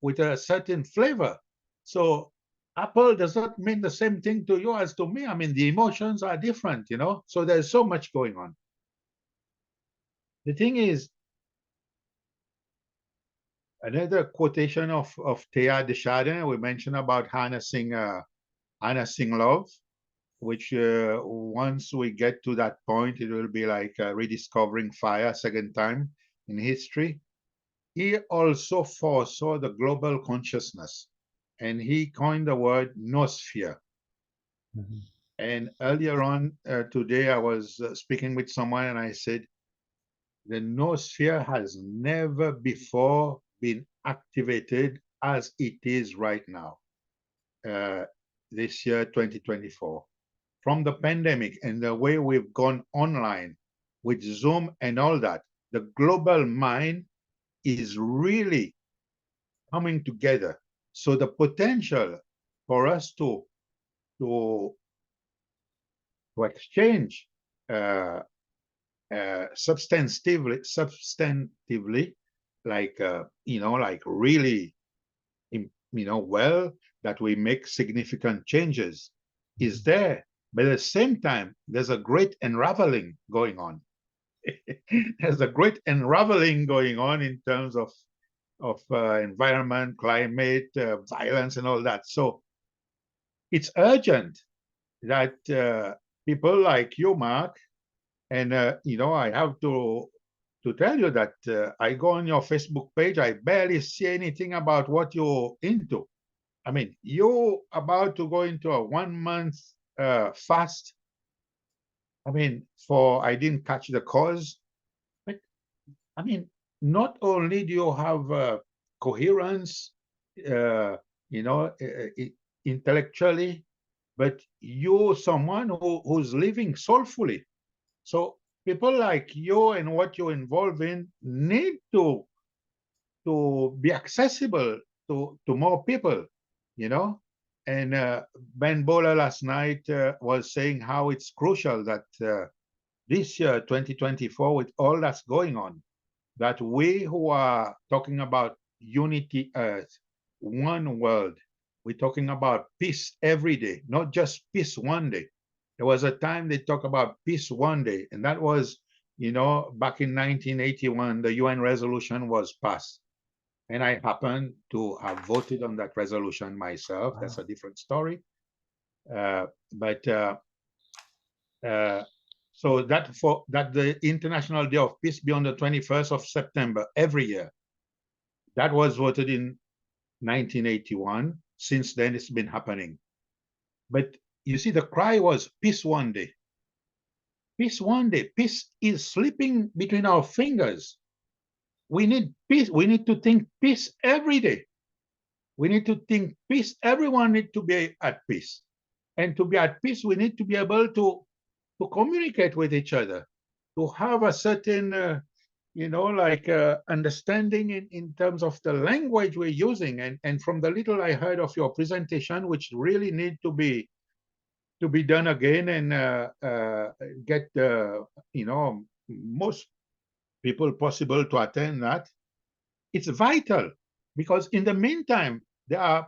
with a certain flavor. So apple does not mean the same thing to you as to me. I mean, the emotions are different, so there's so much going on. The thing is, another quotation of Teilhard de Chardin, we mentioned about harnessing love, which once we get to that point, it will be like rediscovering fire second time in history. He also foresaw the global consciousness, and he coined the word noosphere. Mm-hmm. And earlier on today, I was speaking with someone, and I said, the noosphere has never before been activated as it is right now, this year, 2024. From the pandemic and the way we've gone online with Zoom and all that, the global mind is really coming together. So the potential for us to exchange substantively, like like really, well, that we make significant changes, is there. But at the same time, there's a great unraveling going on. There's a great unraveling going on in terms of environment, climate, violence, and all that. So it's urgent that people like you, Mark, and I have to tell you that I go on your Facebook page, I barely see anything about what you're into. I mean, you're about to go into a 1 month fast. I mean, I didn't catch the cause, but I mean, not only do you have coherence, intellectually, but you're someone who's living soulfully. So people like you and what you're involved in need to be accessible to more people, And Ben Bola last night was saying how it's crucial that this year, 2024, with all that's going on, that we who are talking about unity earth, one world, we're talking about peace every day, not just peace one day. There was a time they talk about peace one day, and that was, back in 1981, the UN resolution was passed. And I happen to have voted on that resolution myself. Wow. That's a different story. So that the International Day of Peace be on the 21st of September every year. That was voted in 1981. Since then, it's been happening. But you see, the cry was peace one day. Peace one day. Peace is slipping between our fingers. We need peace. We need to think peace every day. We need to think peace. Everyone needs to be at peace. And to be at peace, we need to be able to communicate with each other, to have a certain, understanding in terms of the language we're using. And from the little I heard of your presentation, which really need to be done again and get most people possible to attend that. It's vital because in the meantime, there are,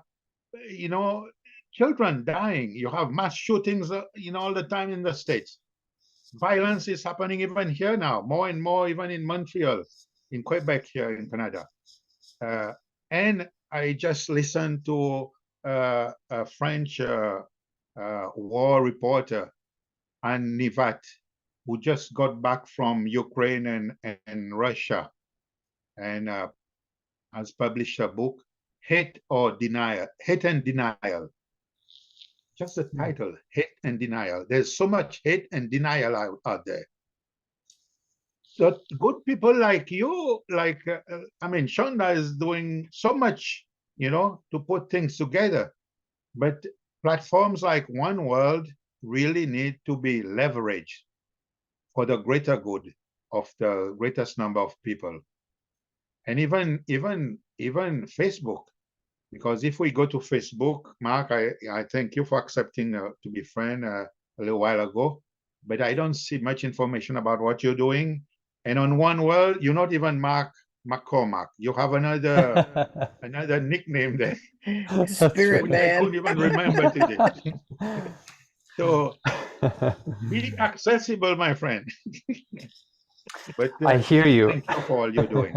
children dying. You have mass shootings, all the time in the States. Violence is happening even here now, more and more, even in Montreal, in Quebec, here in Canada. And I just listened to a French war reporter, Anne Nivat, who just got back from Ukraine and Russia, and has published a book, Hate and Denial. Just the title, Hate and Denial. There's so much hate and denial out there. So good people like you, Shonda is doing so much, to put things together. But platforms like One World really need to be leveraged for the greater good of the greatest number of people. And even Facebook, because if we go to Facebook, Mark, I thank you for accepting to be friend a little while ago, but I don't see much information about what you're doing. And on One World, you're not even Mark McCormack. You have another nickname there, Spirit which I Man. don't even remember today. So be accessible, my friend. But I hear you. thank you for all you're doing.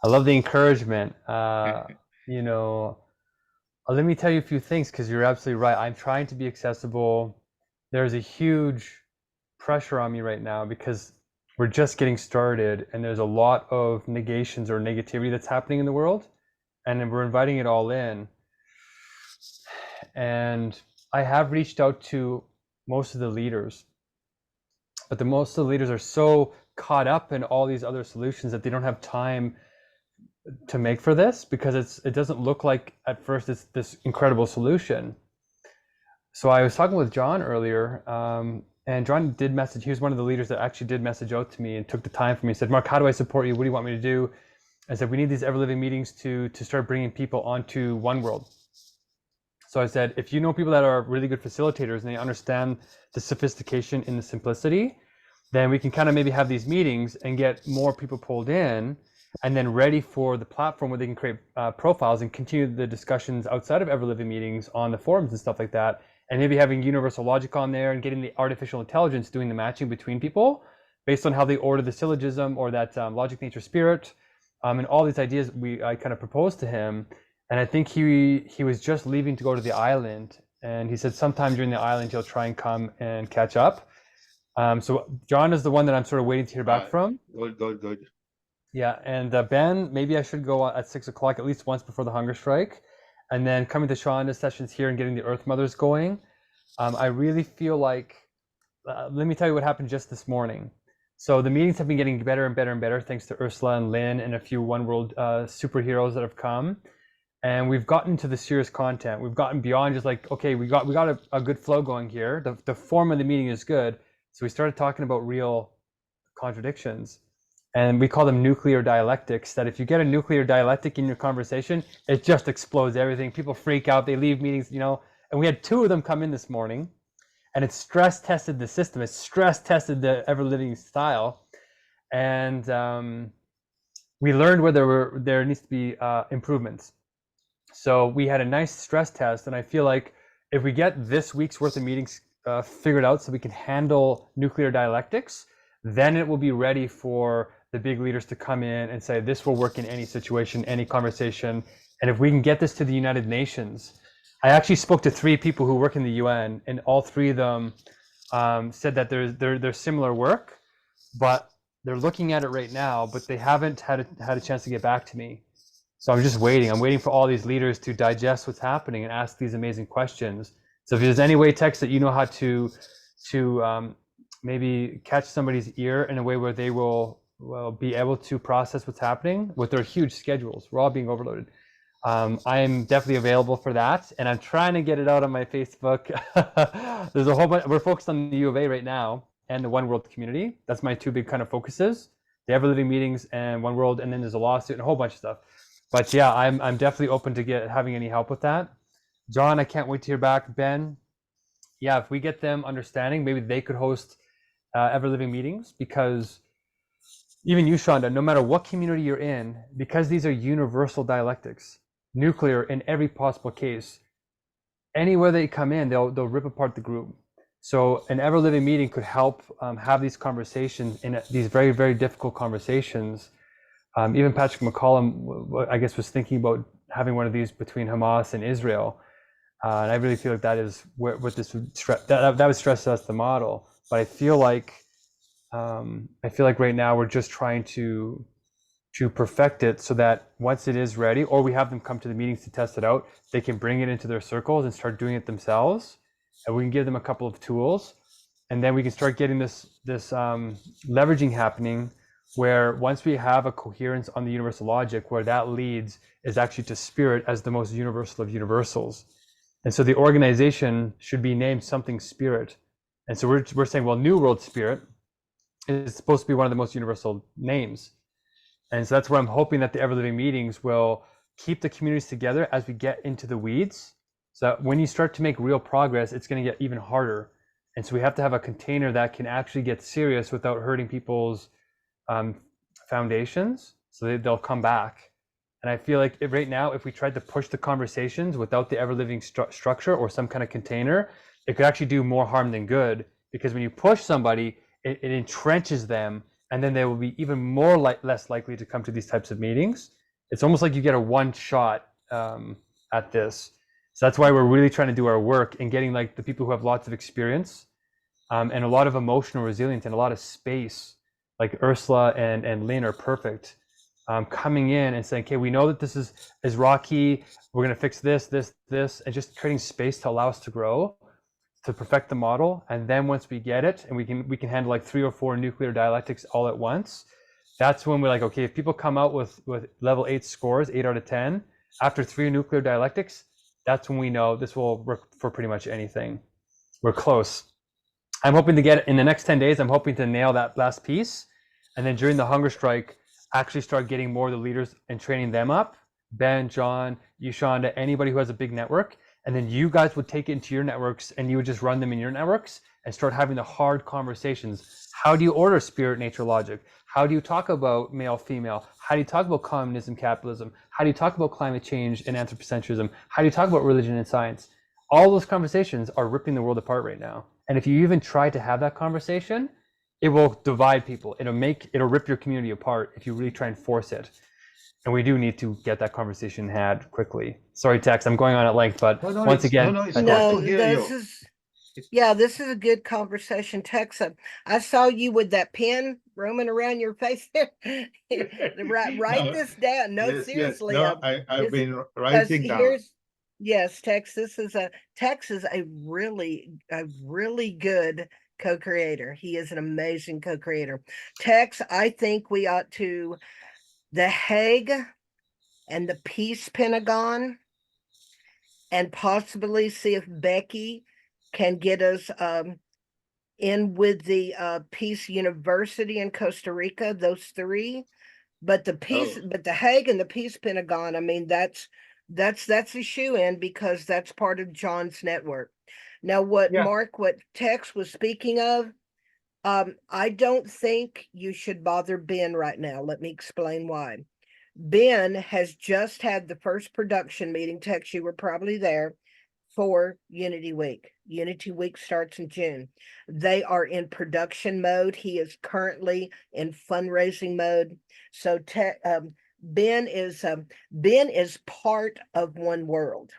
I love the encouragement. Let me tell you a few things, because you're absolutely right. I'm trying to be accessible. There's a huge pressure on me right now because we're just getting started and there's a lot of negations or negativity that's happening in the world, and we're inviting it all in. And I have reached out to most of the leaders, but most of the leaders are so caught up in all these other solutions that they don't have time to make for this, because it doesn't look like at first it's this incredible solution. So I was talking with John earlier, and John did message. He was one of the leaders that actually did message out to me and took the time for me. He said, Mark, how do I support you? What do you want me to do? I said, we need these ever living meetings to start bringing people onto One World. So I said, if you know people that are really good facilitators and they understand the sophistication in the simplicity, then we can kind of maybe have these meetings and get more people pulled in, and then ready for the platform where they can create profiles and continue the discussions outside of ever living meetings on the forums and stuff like that. And maybe having universal logic on there and getting the artificial intelligence doing the matching between people based on how they order the syllogism or that logic, nature, spirit, and all these ideas I kind of proposed to him. And I think he was just leaving to go to the island, and he said sometime during the island he'll try and come and catch up. So John is the one that I'm sort of waiting to hear back from. Good. Yeah, and Ben, maybe I should go at 6 o'clock at least once before the hunger strike, and then coming to Shonda's sessions here and getting the Earth Mothers going. I really feel like, let me tell you what happened just this morning. So the meetings have been getting better and better and better thanks to Ursula and Lynn and a few One World superheroes that have come. And we've gotten to the serious content. We've gotten beyond just like, okay, we got a good flow going here. The form of the meeting is good. So we started talking about real contradictions. And we call them nuclear dialectics, that if you get a nuclear dialectic in your conversation, it just explodes everything. People freak out, they leave meetings, and we had 2 of them come in this morning, and it stress tested the system. It stress tested the ever living style. And we learned where there needs to be improvements. So we had a nice stress test, and I feel like if we get this week's worth of meetings figured out so we can handle nuclear dialectics, then it will be ready for the big leaders to come in and say, this will work in any situation, any conversation. And if we can get this to the United Nations, I actually spoke to 3 people who work in the UN, and all 3 of them said that there's similar work, but they're looking at it right now, but they haven't had a chance to get back to me. So I'm just waiting. I'm waiting for all these leaders to digest what's happening and ask these amazing questions. So if there's any way, Tex, that you know how to maybe catch somebody's ear in a way where they will be able to process what's happening with their huge schedules. We're all being overloaded. I'm definitely available for that, and I'm trying to get it out on my Facebook. There's a whole bunch. We're focused on the U of A right now and the One World community. That's my two big kind of focuses: the Ever Living meetings and One World, and then there's a lawsuit and a whole bunch of stuff. But yeah, I'm definitely open to having any help with that. John, I can't wait to hear back. Ben, yeah, if we get them understanding, maybe they could host Ever Living meetings, because even you, Shonda, no matter what community you're in, because these are universal dialectics, nuclear in every possible case, anywhere they come in, they'll rip apart the group. So an Ever Living meeting could help have these conversations, in these very, very difficult conversations. Even Patrick McCollum, I guess, was thinking about having one of these between Hamas and Israel. And I really feel like that is what this would that would stress us the model. But I feel like right now we're just trying to perfect it so that once it is ready, or we have them come to the meetings to test it out, they can bring it into their circles and start doing it themselves, and we can give them a couple of tools, and then we can start getting this leveraging happening, where once we have a coherence on the universal logic, where that leads is actually to spirit as the most universal of universals. And so the organization should be named something spirit. And so we're saying, well, New World Spirit is supposed to be one of the most universal names. And so that's where I'm hoping that the Ever Living meetings will keep the communities together as we get into the weeds. So that when you start to make real progress, it's going to get even harder. And so we have to have a container that can actually get serious without hurting people's foundations, so they'll come back. And I feel like right now, if we tried to push the conversations without the Ever Living structure or some kind of container, it could actually do more harm than good. Because when you push somebody, it entrenches them, and then they will be even more less likely to come to these types of meetings. It's almost like you get a one shot at this. So that's why we're really trying to do our work in getting like the people who have lots of experience and a lot of emotional resilience and a lot of space, like Ursula and Lynn are perfect, coming in and saying, okay, we know that this is rocky, we're going to fix this, and just creating space to allow us to grow, to perfect the model. And then once we get it, and we can handle like 3 or 4 nuclear dialectics all at once, that's when we're like, okay, if people come out with level 8 scores, 8 out of 10, after 3 nuclear dialectics, that's when we know this will work for pretty much anything. We're close. I'm hoping to get it in the next 10 days. I'm hoping to nail that last piece. And then during the hunger strike, actually start getting more of the leaders and training them up. Ben, John, you, Shonda, anybody who has a big network. And then you guys would take it into your networks and you would just run them in your networks and start having the hard conversations. How do you order spirit, nature, logic? How do you talk about male, female? How do you talk about communism, capitalism? How do you talk about climate change and anthropocentrism? How do you talk about religion and science? All those conversations are ripping the world apart right now. And if you even try to have that conversation, it will divide people. It'll rip your community apart if you really try and force it. And we do need to get that conversation had quickly. Sorry, Tex, I'm going on at length, but once again, it's good to hear you. This is a good conversation, Tex. I saw you with that pen roaming around your face. Write this down. No, Yes, seriously. no, I've been writing down. Yes, Tex. Tex is a really good co-creator. He is an amazing co-creator. Tex, I think we ought to The Hague and the Peace Pentagon, and possibly see if Becky can get us in with the Peace University in Costa Rica, those 3. But the Hague and the Peace Pentagon, I mean, that's a shoe-in, because that's part of John's network. Now, what Tex was speaking of, I don't think you should bother Ben right now. Let me explain why. Ben has just had the first production meeting. Tex, you were probably there, for Unity Week. Unity Week starts in June. They are in production mode. He is currently in fundraising mode. So Ben is part of One World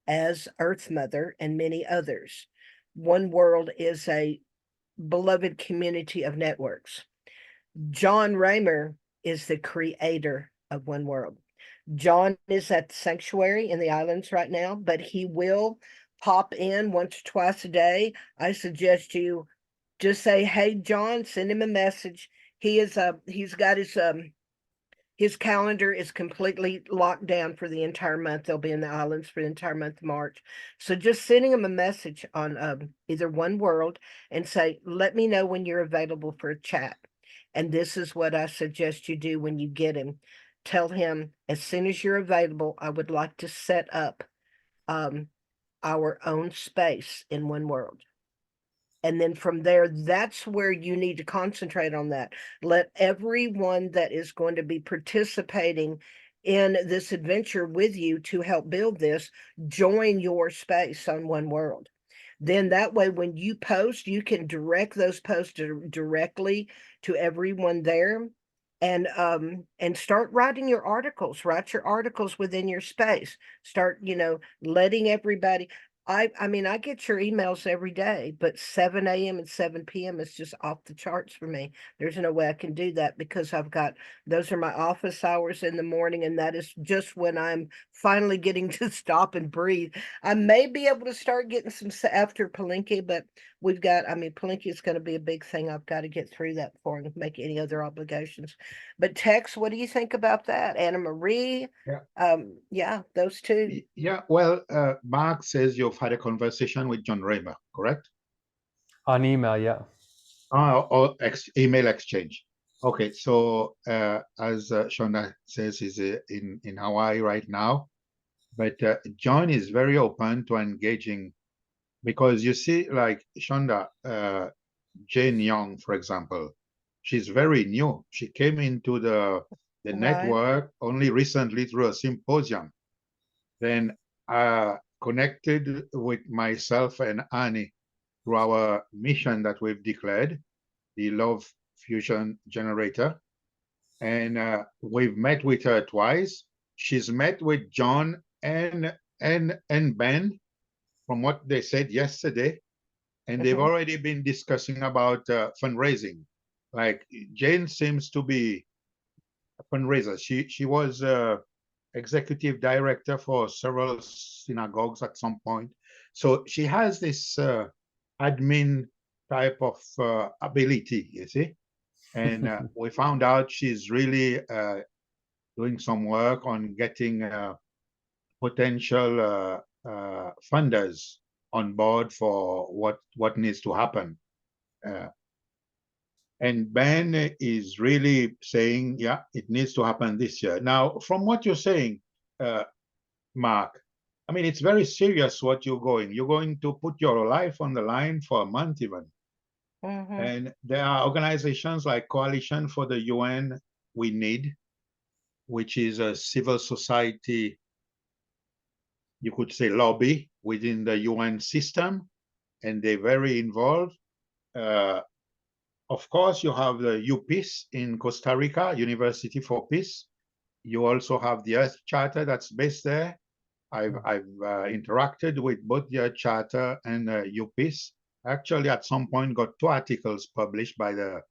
as Earth Mother and many others. One World is a beloved community of networks. John Raymer is the creator of One World. John is at the sanctuary in the islands right now, but he will pop in once or twice a day. I suggest you just say, hey, John, send him a message. He's got his his calendar is completely locked down for the entire month. They'll be in the islands for the entire month of March. So just sending him a message on either One World and say, let me know when you're available for a chat. And this is what I suggest you do when you get him. Tell him, as soon as you're available, I would like to set up our own space in One World. And then from there, that's where you need to concentrate on that. Let everyone that is going to be participating in this adventure with you to help build this join your space on One World. Then that way, when you post, you can direct those posts directly to everyone there, and start writing your articles. Write your articles within your space. Start, letting everybody. I mean, I get your emails every day, but 7 a.m. and 7 p.m. is just off the charts for me. There's no way I can do that because those are my office hours in the morning, and that is just when I'm finally getting to stop and breathe. I may be able to start getting some after Palenque, but Palenque is going to be a big thing. I've got to get through that before I can make any other obligations. But Tex, what do you think about that? Anna Marie? Yeah, those two. Yeah, well, Mark says you've had a conversation with John Raymer, correct? On email, yeah. Or email exchange. Okay, so as Shonda says, he's in Hawaii right now, but John is very open to engaging, because you see, like Shonda, Jane Young, for example, she's very new. She came into the Right. network only recently through a symposium. Then connected with myself and Annie through our mission that we've declared, the Love Fusion Generator. And we've met with her twice. She's met with John and Ben, from what they said yesterday. And they've already been discussing about fundraising. Like Jane seems to be a fundraiser. She was executive director for several synagogues at some point. So she has this admin type of ability, you see. And we found out she's really doing some work on getting potential funders on board for what needs to happen. And Ben is really saying, yeah, it needs to happen this year. Now, from what you're saying, Mark, I mean, it's very serious what you're going. You're going to put your life on the line for a month even. And there are organizations like Coalition for the UN We Need, which is a civil society, you could say, lobby within the UN system, and they're very involved. Of course, you have the UPeace in Costa Rica, University for Peace. You also have the Earth Charter that's based there. I've interacted with both the Earth Charter and UPeace. Actually, at some point, got 2 articles published by the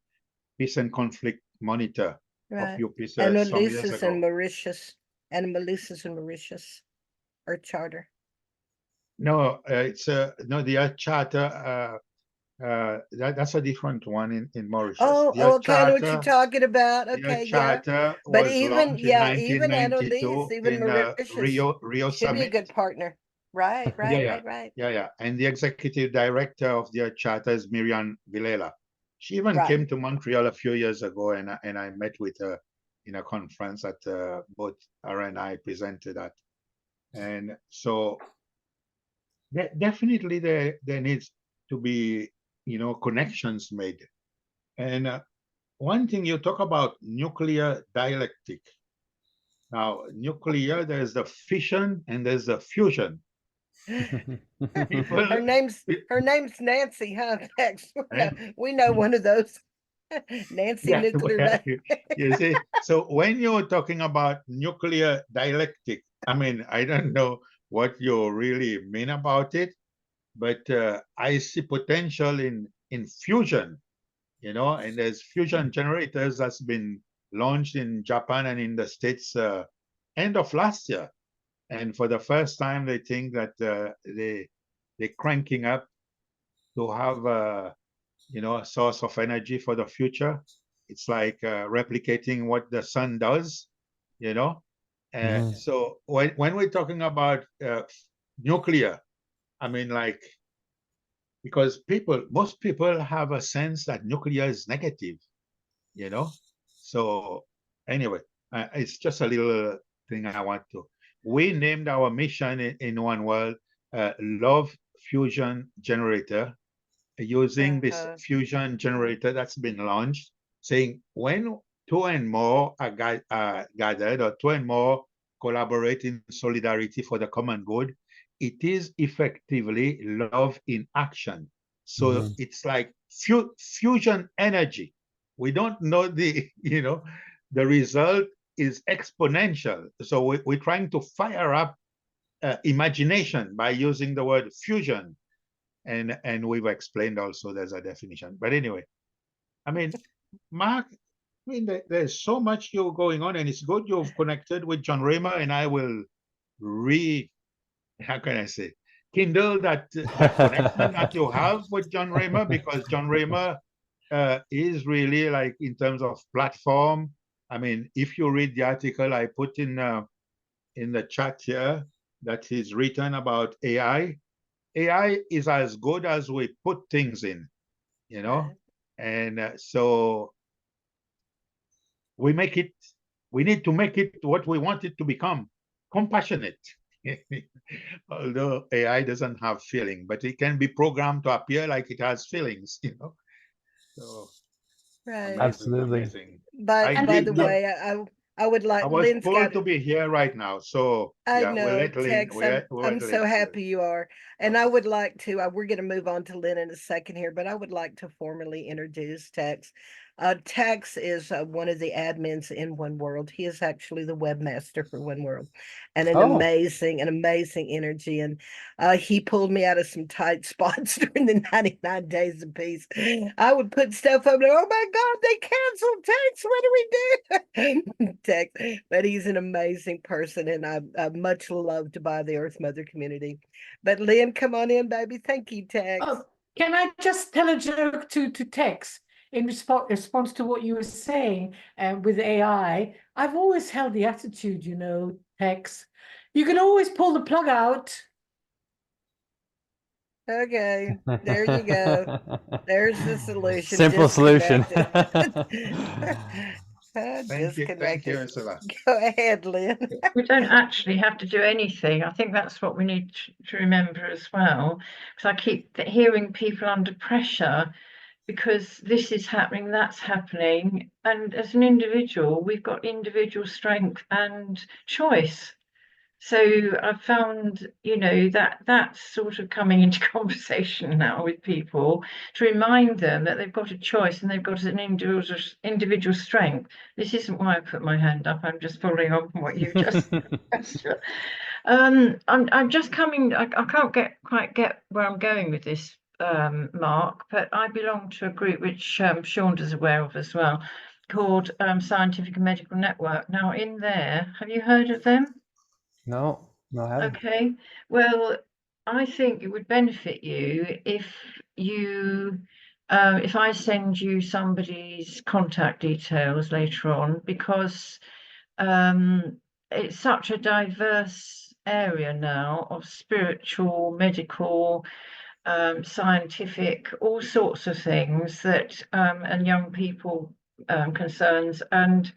Peace and Conflict Monitor of UPeace some years ago. And Mauritius, Earth Charter. No, it's no, the Earth Charter. That's a different one in Mauritius. Oh, okay, I know what you're talking about. The Okay, Earth yeah. Charter But was even, launched in yeah, even 1992 Annalise, even in Mauritius Rio should be a Summit. good partner. Right. Yeah. And the executive director of the Earth Charter is Miriam Vilela. She even Right. came to Montreal a few years ago, and I met with her in a conference that both her and I presented at. And so definitely there needs to be, connections made. And one thing, you talk about nuclear dialectic. Now, nuclear, there's the fission and there's the fusion. Her name's Nancy, huh? Tex? We know one of those. Nancy Yeah, Nuclear. you see, so when you're talking about nuclear dialectic, I mean, I don't know what you really mean about it, but I see potential in fusion, and there's fusion generators that's been launched in Japan and in the States end of last year. And for the first time, they think that they're cranking up to have a source of energy for the future. It's like replicating what the sun does, you know. Mhm. So when we're talking about nuclear, I mean, like, because most people have a sense that nuclear is negative, you know. So anyway, it's just a little thing I want to. We named our mission in One World, Love Fusion Generator, using this Uh-huh. fusion generator that's been launched, saying when two and more are gathered, or two and more collaborate in solidarity for the common good, it is effectively love in action. So Mhm. it's like fusion energy. We don't know the, the result is exponential. So we're trying to fire up imagination by using the word fusion, and we've explained also there's a definition. But anyway, I mean, Mark, I mean, there's so much you're going on, and it's good you've connected with John Raymer, and I will how can I say, kindle that connection that you have with John Raymer, because John Raymer is really, like, in terms of platform. I mean, if you read the article I put in the chat here that he's written about AI, AI is as good as we put things in, Right. and so we make it, we need to make it what we want it to become: compassionate. Although AI doesn't have feeling, but it can be programmed to appear like it has feelings. So Right. amazing, Absolutely. amazing. But I And by did the not. way, I would I like was Lynn's told got. to be here right now, so I yeah, we'll know, let Lynn. Tex. We'll I'm let so Lynn see it. happy you are. And I would like to, we're going to move on to Lynn in a second here, but I would like to formally introduce Tex. Tex is one of the admins in One World. He is actually the webmaster for One World, and Oh. an amazing energy. And he pulled me out of some tight spots during the 99 days of peace. I would put stuff up there. Oh my God, they canceled Tex. What do we do? Tex, but he's an amazing person, and I'm much loved by the Earth Mother community. But Lynn, come on in, baby. Thank you, Tex. Oh, can I just tell a joke to Tex in response to what you were saying with AI? I've always held the attitude, Tex, you can always pull the plug out. Okay, there you go. There's the solution. Simple solution. Thank you, Disconnected. Ursula. Go ahead, Lynn. we don't actually have to do anything. I think that's what we need to remember as well, because I keep hearing people under pressure because this is happening, that's happening. And as an individual, we've got individual strength and choice. So I've found, that that's sort of coming into conversation now with people, to remind them that they've got a choice and they've got an individual strength. This isn't why I put my hand up. I'm just following on from what you've just said. I'm just coming. I can't quite get where I'm going with this, Mark, but I belong to a group which Shonda's aware of as well, called Scientific and Medical Network. Now, in there, have you heard of them? No, I haven't. Okay, well, I think it would benefit you if I send you somebody's contact details later on, because it's such a diverse area now of spiritual, medical, scientific, all sorts of things that, and young people concerns. And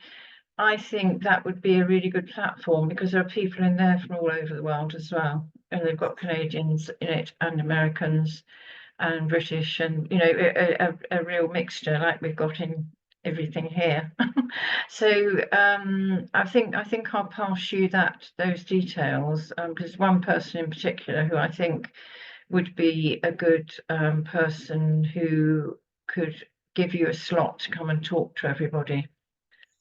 I think that would be a really good platform, because there are people in there from all over the world as well. And they've got Canadians in it, and Americans and British, and a real mixture like we've got in everything here. So I think I'll pass you those details, because one person in particular who I think would be a good person who could give you a slot to come and talk to everybody.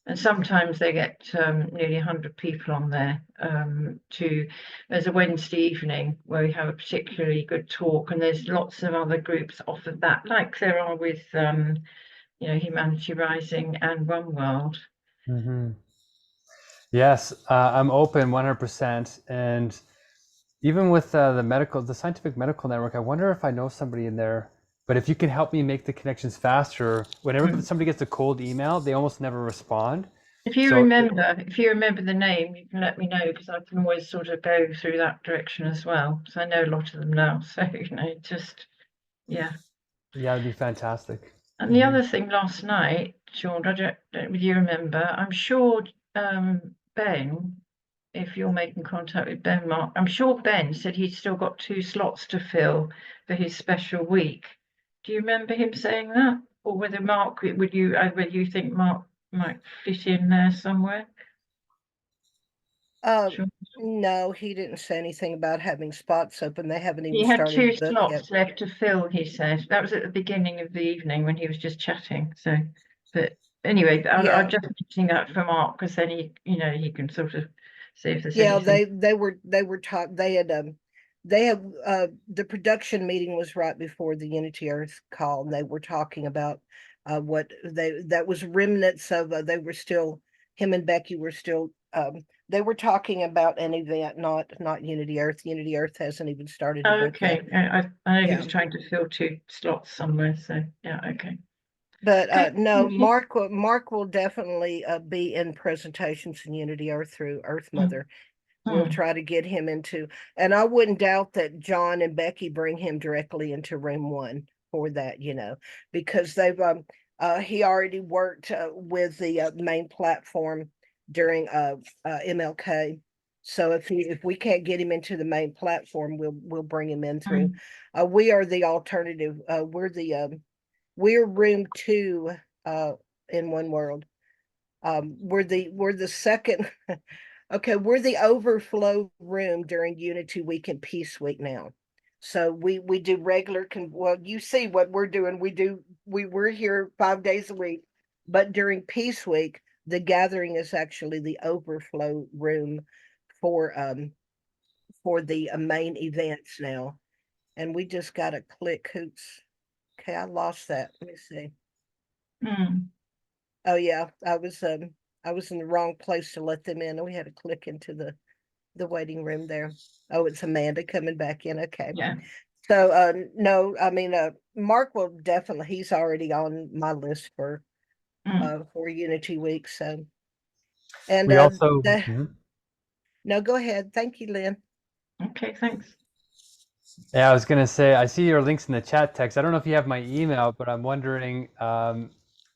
And sometimes they get nearly 100 people on there. There's a Wednesday evening where we have a particularly good talk, and there's lots of other groups offered that, like there are with Humanity Rising and One World. Mm-hmm. Yes, I'm open 100%. And even with the Scientific Medical Network, I wonder if I know somebody in there. But if you can help me make the connections faster, whenever somebody gets a cold email, they almost never respond. If you So remember the name, you can let me know, because I can always sort of go through that direction as well. So I know a lot of them now. So, just, yeah. yeah, it'd be fantastic. And the other thing last night, Sean, I don't know if you remember, I'm sure Ben, if you're making contact with Ben, Mark, I'm sure Ben said he's still got 2 slots to fill for his special week. Do you remember him saying that? Or whether whether you think Mark might fit in there somewhere? Um, Sure. no, he didn't say anything about having spots open. They haven't He even had started 2 to book yet. slots left to fill, he said. That was at the beginning of the evening when he was just chatting. So, but anyway, Yeah. I'm just mentioning that for Mark, because then he can sort of see if there's Yeah, anything. they were taught they had the production meeting was right before the Unity Earth call, and they were talking about what that was remnants of they were still him and Becky were still they were talking about an event, not Unity Earth. Unity Earth hasn't even started to book Okay, yet. I know he Yeah. was trying to fill 2 slots somewhere. So yeah, okay. But Okay, no, thank you. Mark will definitely be in presentations in Unity Earth through Earth Mother. We'll Mm. try to get him into, and I wouldn't doubt that John and Becky bring him directly into room 1 for that, because they've he already worked with the main platform during MLK. So if we can't get him into the main platform, we'll bring him in through. We are the alternative. We're room 2 in One World. We're the second. Okay, we're the overflow room during Unity Week and Peace Week now. So we do regular well, you see what we're doing. We're here 5 days a week, but during Peace Week, the gathering is actually the overflow room for the main events now. And we just got to click hoops. Okay, I lost that. Let me see. Oh yeah, I was in the wrong place to let them in. We had to click into the waiting room there. Oh, it's Amanda coming back in. Okay. Yeah. So no, I mean Mark will definitely, he's already on my list for Unity Week. So and We also no, go ahead. Thank you, Lynn. Okay, thanks. Yeah, I was gonna say, I see your links in the chat text. I don't know if you have my email, but I'm wondering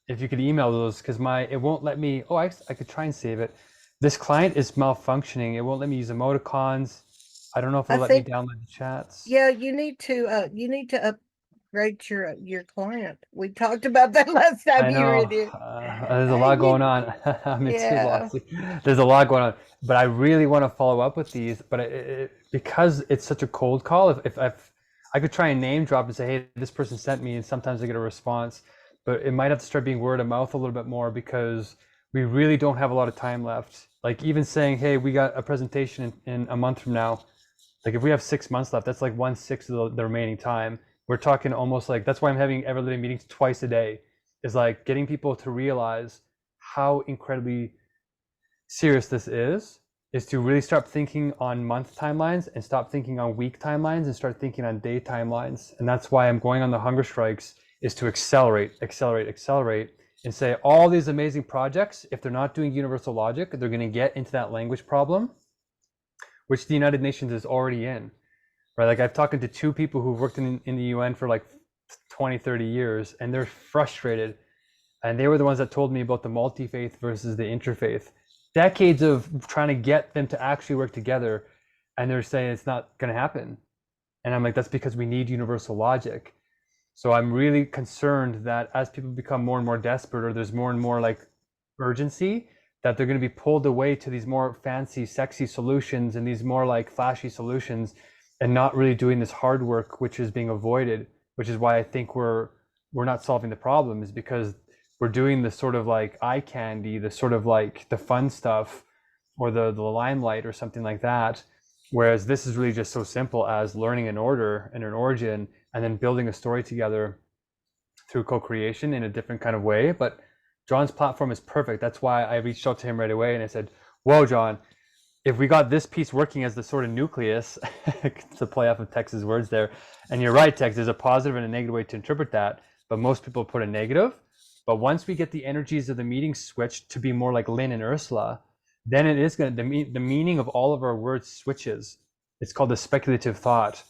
if you could email those, because it won't let me. Oh, I could try and save it. This client is malfunctioning. It won't let me use emoticons. I don't know if I it'll let me think download the chats. yeah, you need to upgrade your client. We talked about that last time I you were know. in it. There's a lot going on. I'm in two Yeah. lots. There's a lot going on, but I really want to follow up with these. But because it's such a cold call, if I could try and name drop and say, hey, this person sent me, and sometimes I get a response, but it might have to start being word of mouth a little bit more, because we really don't have a lot of time left. Like even saying, hey, we got a presentation in a month from now. Like if we have 6 months left, that's like 1/6 of the remaining time. We're talking almost like, that's why I'm having Ever Living meetings twice a day, is like getting people to realize how incredibly serious this is to really start thinking on month timelines and stop thinking on week timelines and start thinking on day timelines. And that's why I'm going on the hunger strikes, is to accelerate, and say all these amazing projects, if they're not doing universal logic, they're going to get into that language problem, which the United Nations is already in. Right, like I've talked to 2 people who've worked in the UN for like 20, 30 years, and they're frustrated. And they were the ones that told me about the multi-faith versus the interfaith. Decades of trying to get them to actually work together, and they're saying it's not going to happen. And I'm like, that's because we need universal logic. So I'm really concerned that as people become more and more desperate, or there's more and more like urgency, that they're going to be pulled away to these more fancy, sexy solutions and these more like flashy solutions, and not really doing this hard work, which is being avoided, which is why I think we're not solving the problem, is because we're doing the sort of like eye candy, the sort of like the fun stuff, or the limelight or something like that. Whereas this is really just so simple as learning an order and an origin, and then building a story together through co-creation in a different kind of way. But John's platform is perfect. That's why I reached out to him right away and I said, whoa, John, if we got this piece working as the sort of nucleus, to play off of Tex's words there, and you're right, Tex, there's a positive and a negative way to interpret that, but most people put a negative. But once we get the energies of the meeting switched to be more like Lynn and Ursula, then it is going to, the meaning of all of our words switches. It's called the speculative thought.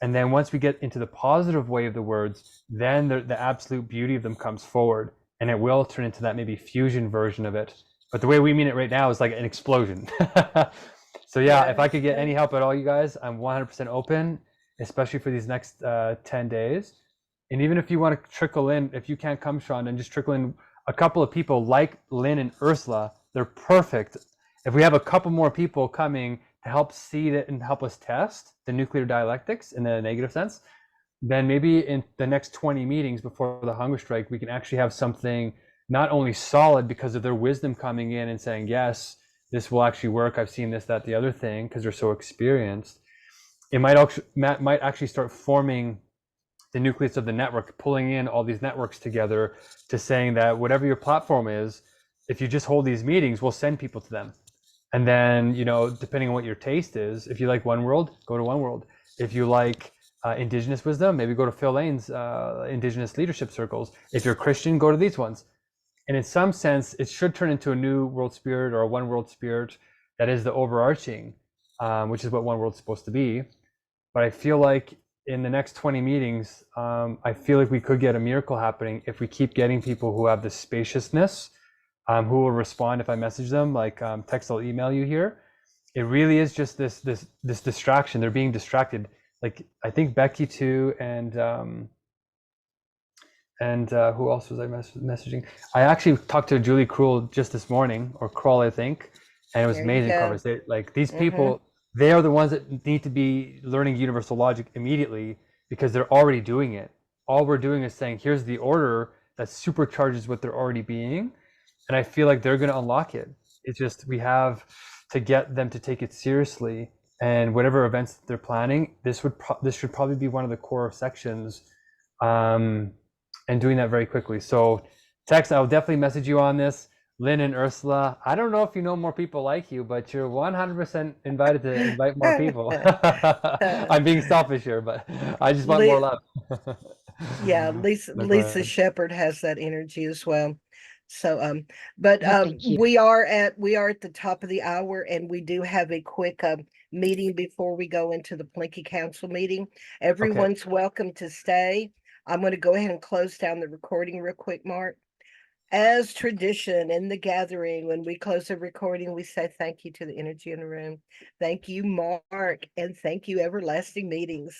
And then once we get into the positive way of the words, then the absolute beauty of them comes forward, and it will turn into that maybe fusion version of it. But the way we mean it right now is like an explosion. So yeah, if I could get any help at all, you guys, I'm 100% open, especially for these next 10 days. And even if you want to trickle in, if you can't come, Sean, then just trickle in a couple of people like Lynn and Ursula. They're perfect. If we have a couple more people coming to help seed it and help us test the nuclear dialectics in the negative sense, then maybe in the next 20 meetings before the hunger strike, we can actually have something not only solid because of their wisdom coming in and saying, yes, this will actually work. I've seen this, that, the other thing, because they're so experienced. It might actually start forming the nucleus of the network, pulling in all these networks together to saying that whatever your platform is, if you just hold these meetings, we'll send people to them. And then, you know, depending on what your taste is, if you like One World, go to One World. If you like Indigenous wisdom, maybe go to Phil Lane's Indigenous leadership circles. If you're Christian, go to these ones. And in some sense, it should turn into a new world spirit or a one world spirit that is the overarching, which is what One World's supposed to be. But I feel like in the next 20 meetings, I feel like we could get a miracle happening if we keep getting people who have this spaciousness, who will respond if I message them, like text or email you here. It really is just this distraction. They're being distracted. Like I think Becky too, and who else was I messaging? I actually talked to Julie Krull just this morning, or Krull, I think, and it was amazing conversation. Like these people, they are the ones that need to be learning universal logic immediately because they're already doing it. All we're doing is saying, here's the order that supercharges what they're already being. And I feel like they're going to unlock it. It's just, we have to get them to take it seriously. And whatever events they're planning, this should probably be one of the core sections. And doing that very quickly. So Tex, I'll definitely message you on this. Lynn and Ursula, I don't know if you know more people like you, but you're 100% invited to invite more people. I'm being selfish here, but I just want more love. Yeah, Lisa Shepherd has that energy as well. So we are at the top of the hour, and we do have a quick meeting before we go into the Plinky Council meeting. Everyone's welcome to stay. I'm going to go ahead and close down the recording real quick, Mark. As tradition in the gathering, when we close the recording, we say thank you to the energy in the room. Thank you, Mark, and thank you, Everlasting Meetings.